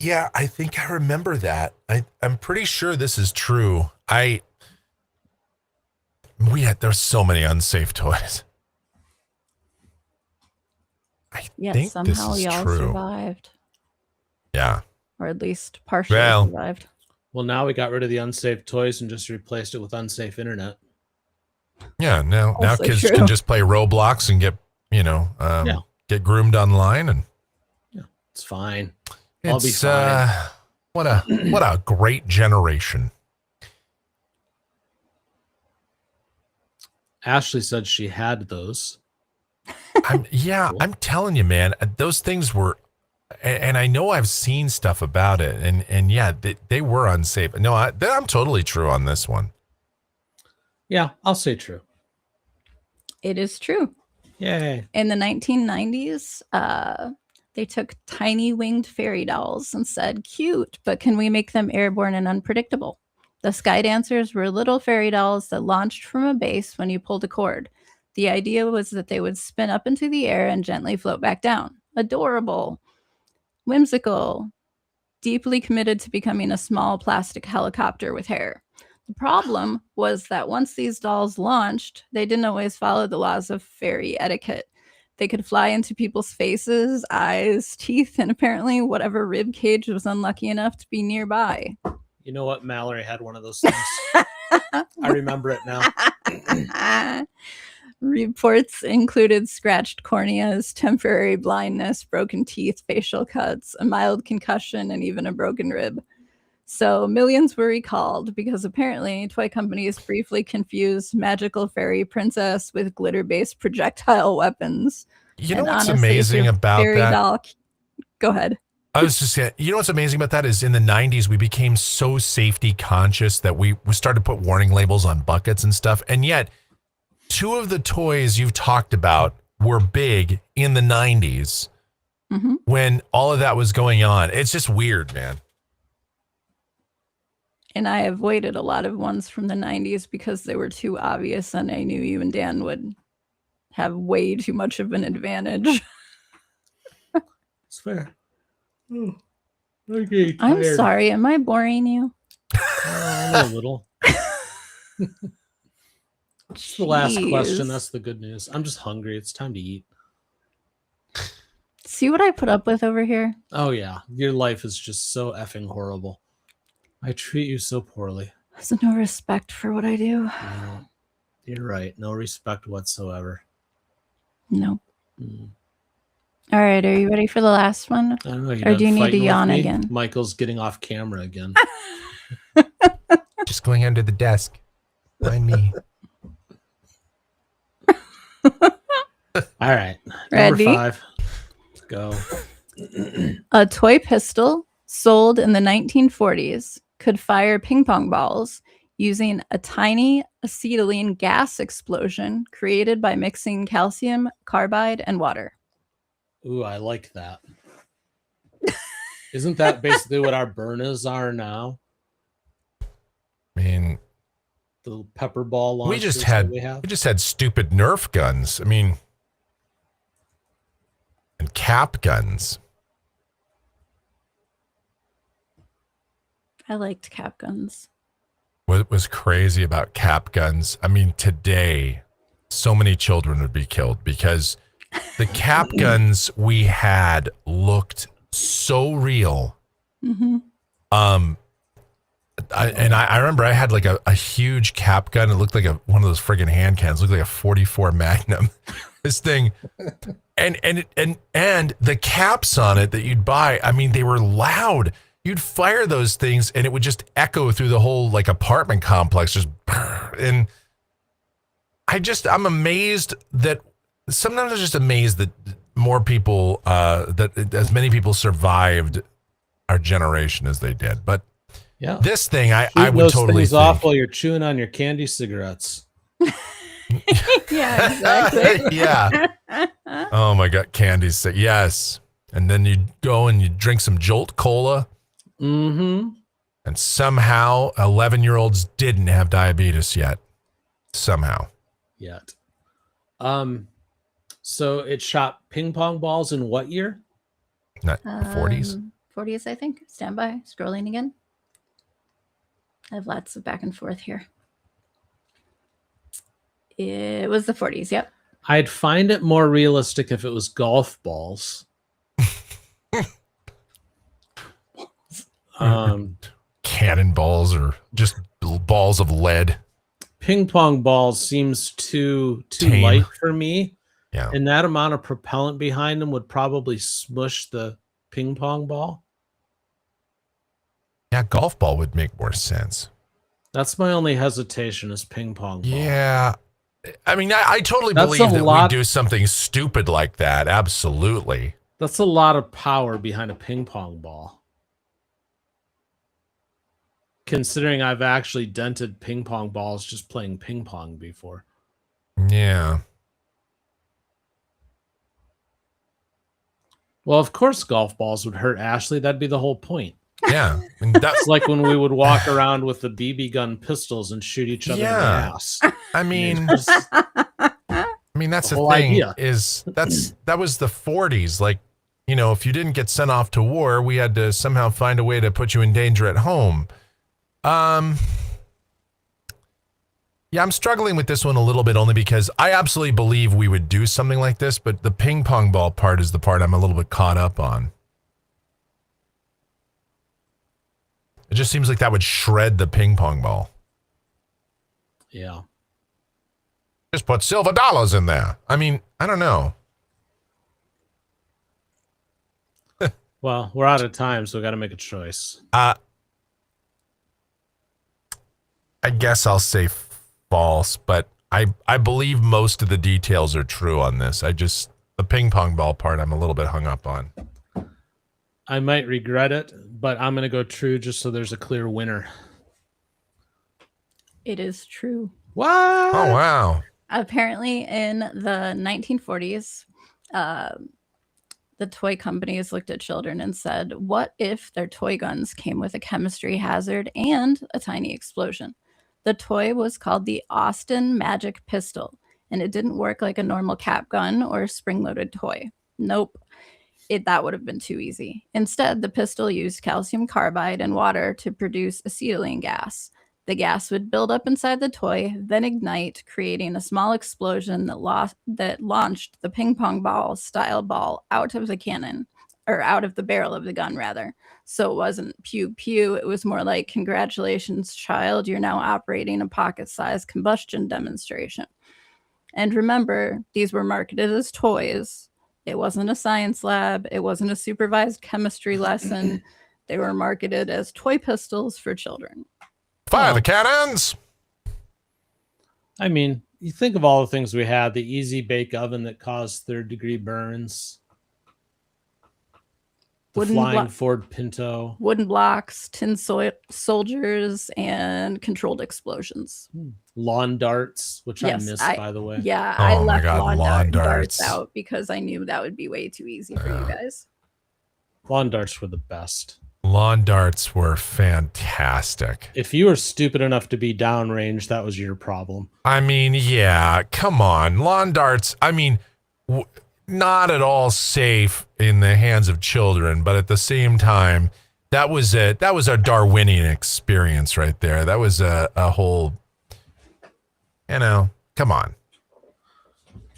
Yeah, I think I remember that. I'm pretty sure this is true. There's so many unsafe toys. I think somehow this is y'all true. survived. Yeah. Or at least partially survived. Well, now we got rid of the unsafe toys and just replaced it with unsafe internet. Yeah, now kids can just play Roblox and get, get groomed online, and it's fine. I'll be fine. What a great generation. Ashley said she had those. I'm telling you, man, those things were, and I know I've seen stuff about it, and they were unsafe. No, I'm totally true on this one. Yeah, I'll say true. It is true. Yay. In the 1990s, they took tiny winged fairy dolls and said, cute, but can we make them airborne and unpredictable? The Sky Dancers were little fairy dolls that launched from a base when you pulled a cord. The idea was that they would spin up into the air and gently float back down. Adorable, whimsical, deeply committed to becoming a small plastic helicopter with hair. The problem was that once these dolls launched, they didn't always follow the laws of fairy etiquette. They could fly into people's faces, eyes, teeth, and apparently whatever rib cage was unlucky enough to be nearby. You know what? Mallory had one of those things. I remember it now. Reports included scratched corneas, temporary blindness, broken teeth, facial cuts, a mild concussion, and even a broken rib. So millions were recalled because apparently toy companies briefly confused magical fairy princess with glitter-based projectile weapons. You know what's amazing about that? Go ahead. I was just saying, you know what's amazing about that is in the 90s, we became so safety conscious that we started to put warning labels on buckets and stuff. And yet, two of the toys you've talked about were big in the 90s when all of that was going on. It's just weird, man. And I avoided a lot of ones from the 90s because they were too obvious, and I knew you and Dan would have way too much of an advantage. It's fair. Oh, okay, I'm sorry. Am I boring you? A little. It's the last question. That's the good news. I'm just hungry. It's time to eat. See what I put up with over here? Oh, yeah. Your life is just so effing horrible. I treat you so poorly. There's no respect for what I do. No, you're right. No respect whatsoever. Nope. All right. Are you ready for the last one? I don't know. Or do you need to yawn again? Michael's getting off camera again. Just going under the desk. Find me. All right. Ready? Number 5. Let's go. A toy pistol sold in the 1940s could fire ping pong balls using a tiny acetylene gas explosion created by mixing calcium carbide and water. Ooh, I like that. Isn't that basically what our burners are now? I mean, the pepper ball launchers we just had stupid Nerf guns. I mean, and cap guns. I liked cap guns. What was crazy about cap guns? I mean, today, so many children would be killed because the cap guns we had looked so real. I remember I had like a huge cap gun. It looked like one of those friggin' hand cannons. It looked like a 44 Magnum. This thing, and the caps on it that you'd buy. I mean, they were loud. You'd fire those things, and it would just echo through the whole like apartment complex. Just and I'm amazed that sometimes I'm just amazed that more people that as many people survived our generation as they did. But yeah, this thing I would those totally things off while you're chewing on your candy cigarettes. Yeah, exactly. Yeah. Oh my God, candy cigarettes. Yes, and then you'd go and you'd drink some Jolt Cola. Mm-hmm. And somehow 11-year-olds didn't have diabetes yet. Somehow. Yet. So it shot ping pong balls in what year? Not the 40s? 40s, I think. Stand by. Scrolling again. I have lots of back and forth here. It was the 40s, yep. I'd find it more realistic if it was golf balls. Cannonballs or just balls of lead. Ping pong balls seems too Tame. light for me. Yeah. And that amount of propellant behind them would probably smush the ping pong ball. Yeah, golf ball would make more sense. That's my only hesitation is ping pong ball. Yeah. I mean, I totally believe that we'd do something stupid like that. Absolutely. That's a lot of power behind a ping pong ball. Considering I've actually dented ping pong balls just playing ping pong before. Yeah. Well, of course golf balls would hurt Ashley. That'd be the whole point. Yeah. I mean, that's like when we would walk around with the BB gun pistols and shoot each other in the ass. I mean, that's the thing idea. That was the 40s. Like, you know, if you didn't get sent off to war, we had to somehow find a way to put you in danger at home. Yeah, I'm struggling with this one a little bit only because I absolutely believe we would do something like this, but the ping pong ball part is the part I'm a little bit caught up on. It just seems like that would shred the ping pong ball. Yeah. Just put silver dollars in there. I mean, I don't know. Well, we're out of time, so we got to make a choice. I guess I'll say false, but I believe most of the details are true on this. The ping pong ball part I'm a little bit hung up on. I might regret it, but I'm going to go true just so there's a clear winner. It is true. What? Oh, wow. Apparently, in the 1940s, the toy companies looked at children and said, what if their toy guns came with a chemistry hazard and a tiny explosion? The toy was called the Austin Magic Pistol, and it didn't work like a normal cap gun or spring-loaded toy. Nope. That would have been too easy. Instead, the pistol used calcium carbide and water to produce acetylene gas. The gas would build up inside the toy, then ignite, creating a small explosion that launched the ping pong ball style ball out of the cannon, or out of the barrel of the gun, rather. So it wasn't pew pew. It was more like, congratulations, child, you're now operating a pocket-sized combustion demonstration. And remember, these were marketed as toys. It wasn't a science lab. It wasn't a supervised chemistry lesson. They were marketed as toy pistols for children. Fire the cannons! I mean, you think of all the things we had, the easy bake oven that caused third-degree burns, the flying Ford Pinto, wooden blocks, tin soldiers, and controlled explosions. lawn darts, which I missed, by the way. Yeah, Oh I my left God, lawn darts. darts out because I knew that would be way too easy for you guys. Lawn darts were the best. Lawn darts were fantastic. If you were stupid enough to be downrange, that was your problem. I mean, yeah, come on. Lawn darts, I mean, not at all safe in the hands of children, but at the same time, that was a Darwinian experience right there. That was a whole, come on.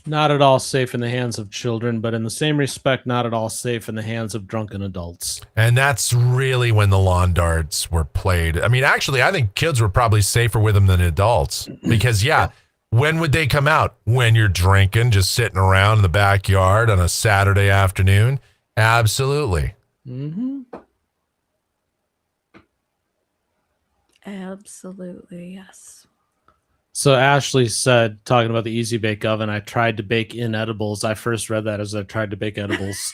Not at all safe in the hands of children, but in the same respect, not at all safe in the hands of drunken adults. And that's really when the lawn darts were played. I mean, actually, I think kids were probably safer with them than adults because, when would they come out? When you're drinking, just sitting around in the backyard on a Saturday afternoon? Absolutely. Mm-hmm. Absolutely, yes. So Ashley said, talking about the Easy Bake Oven, I tried to bake inedibles. I first read that as I tried to bake edibles.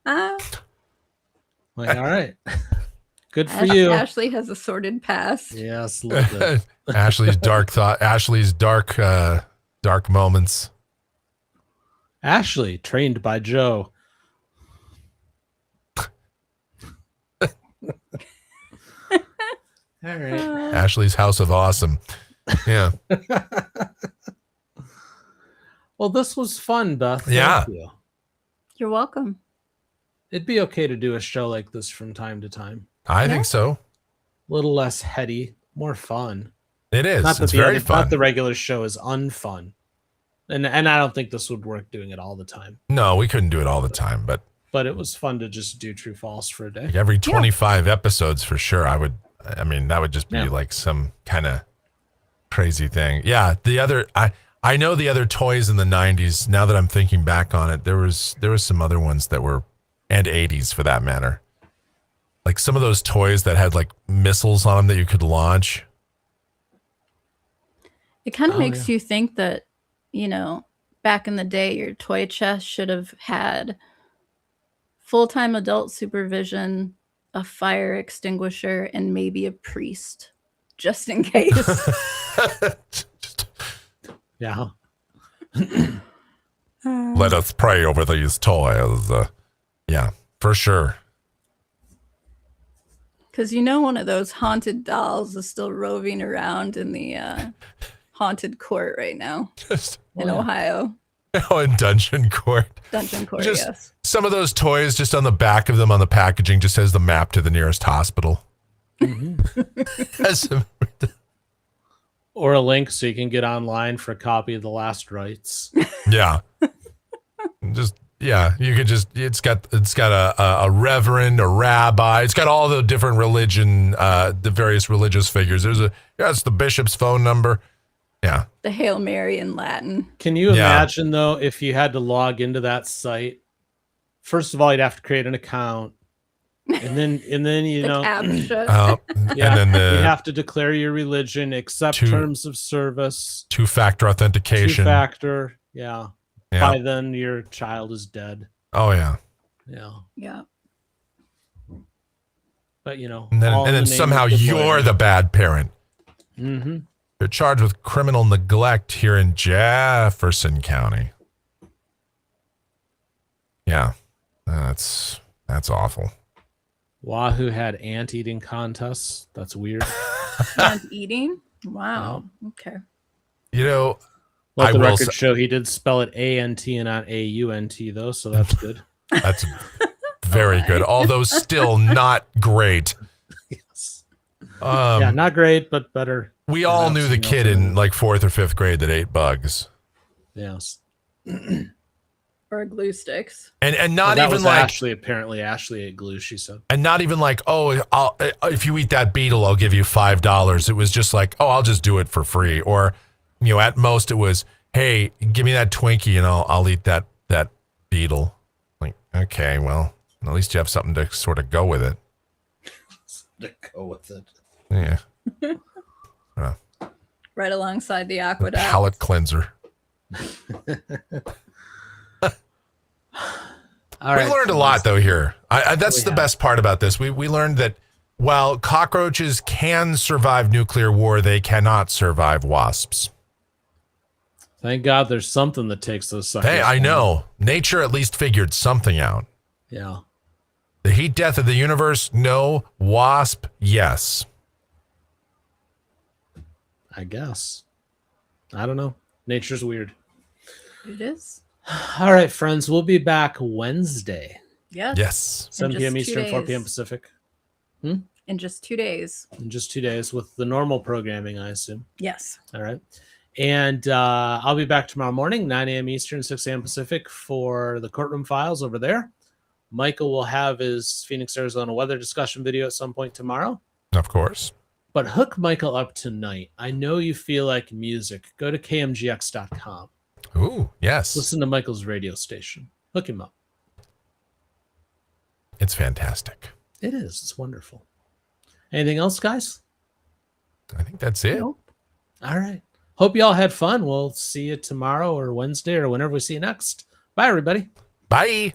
Like, all right. Good for you. Ashley has a sordid past. Yes, a little bit. Ashley's dark thought. Ashley's dark moments. Ashley, trained by Joe. All right. Ashley's House of Awesome. Yeah. Well, this was fun, Beth. Yeah. Thank you. You're welcome. It'd be okay to do a show like this from time to time. I think so. A little less heady, more fun. It is. Not that it's the very other, fun. Not the regular show is unfun. And I don't think this would work doing it all the time. No, we couldn't do it all the time, but it was fun to just do true false for a day. like every 25 episodes for sure. I mean, that would just be like some kind of crazy thing. Yeah. I know the other toys in the 90s, now that I'm thinking back on it, there was some other ones that were, and 80s for that matter. Like some of those toys that had like missiles on them that you could launch. It kind of makes you think that, back in the day, your toy chest should have had full-time adult supervision, a fire extinguisher, and maybe a priest, just in case. Yeah. Let us pray over these toys. Yeah, for sure. Because one of those haunted dolls is still roving around in the haunted court right now in Ohio. Oh, in Dungeon Court. Dungeon Court, Just yes. some of those toys, just on the back of them on the packaging, just has the map to the nearest hospital. Mm-hmm. Or a link so you can get online for a copy of The Last Rites. Yeah. Just yeah, you could just it's got a reverend, a rabbi, it's got all the different religion, the various religious figures. It's the bishop's phone number. Yeah. The Hail Mary in Latin. Can you imagine though if you had to log into that site? First of all, you'd have to create an account. And then you know, CAPTCHA. Yeah, and then you have to declare your religion, accept terms of service, two-factor authentication. Two-factor, yeah. By then, your child is dead. Oh yeah. Yeah. But you know, and then somehow you're the bad parent. Mm-hmm. You're charged with criminal neglect here in Jefferson County. Yeah, that's awful. Wahoo had ant eating contests. That's weird. Ant eating? Wow. Okay. You know, let the record show he did spell it A-N-T and not A-U-N-T though, so that's good. That's very good. Although still not great. Yes. Yeah, not great, but better. We all knew the kid in like 4th or 5th grade that ate bugs. Yes. Or glue sticks. And not that even was like Ashley ate glue, she said. And not even like, oh, if you eat that beetle, I'll give you $5. It was just like, oh, I'll just do it for free. Or, you know, at most it was, hey, give me that Twinkie and I'll eat that beetle. Like, okay, well, at least you have something to sort of go with it. To go with it. Yeah. Right alongside the aqueduct. Palate cleanser. All right, we learned a lot though here. That's the best part about this. We learned that while cockroaches can survive nuclear war, they cannot survive wasps. Thank God there's something that takes those suckers. Hey, I know. Nature at least figured something out. Yeah. The heat death of the universe, no. Wasp, yes. I guess. I don't know. Nature's weird. It is. All right, friends. We'll be back Wednesday. Yes. 7 p.m. Eastern, 4 p.m. Pacific. In just 2 days. In just 2 days with the normal programming, I assume. Yes. All right. And I'll be back tomorrow morning, 9 a.m. Eastern, 6 a.m. Pacific for the courtroom files over there. Michael will have his Phoenix, Arizona weather discussion video at some point tomorrow. Of course. But hook Michael up tonight. I know you feel like music. Go to kmgx.com. Ooh, yes. Listen to Michael's radio station. Hook him up. It's fantastic. It is. It's wonderful. Anything else, guys? I think that's it. Nope. All right. Hope you all had fun. We'll see you tomorrow or Wednesday or whenever we see you next. Bye, everybody. Bye.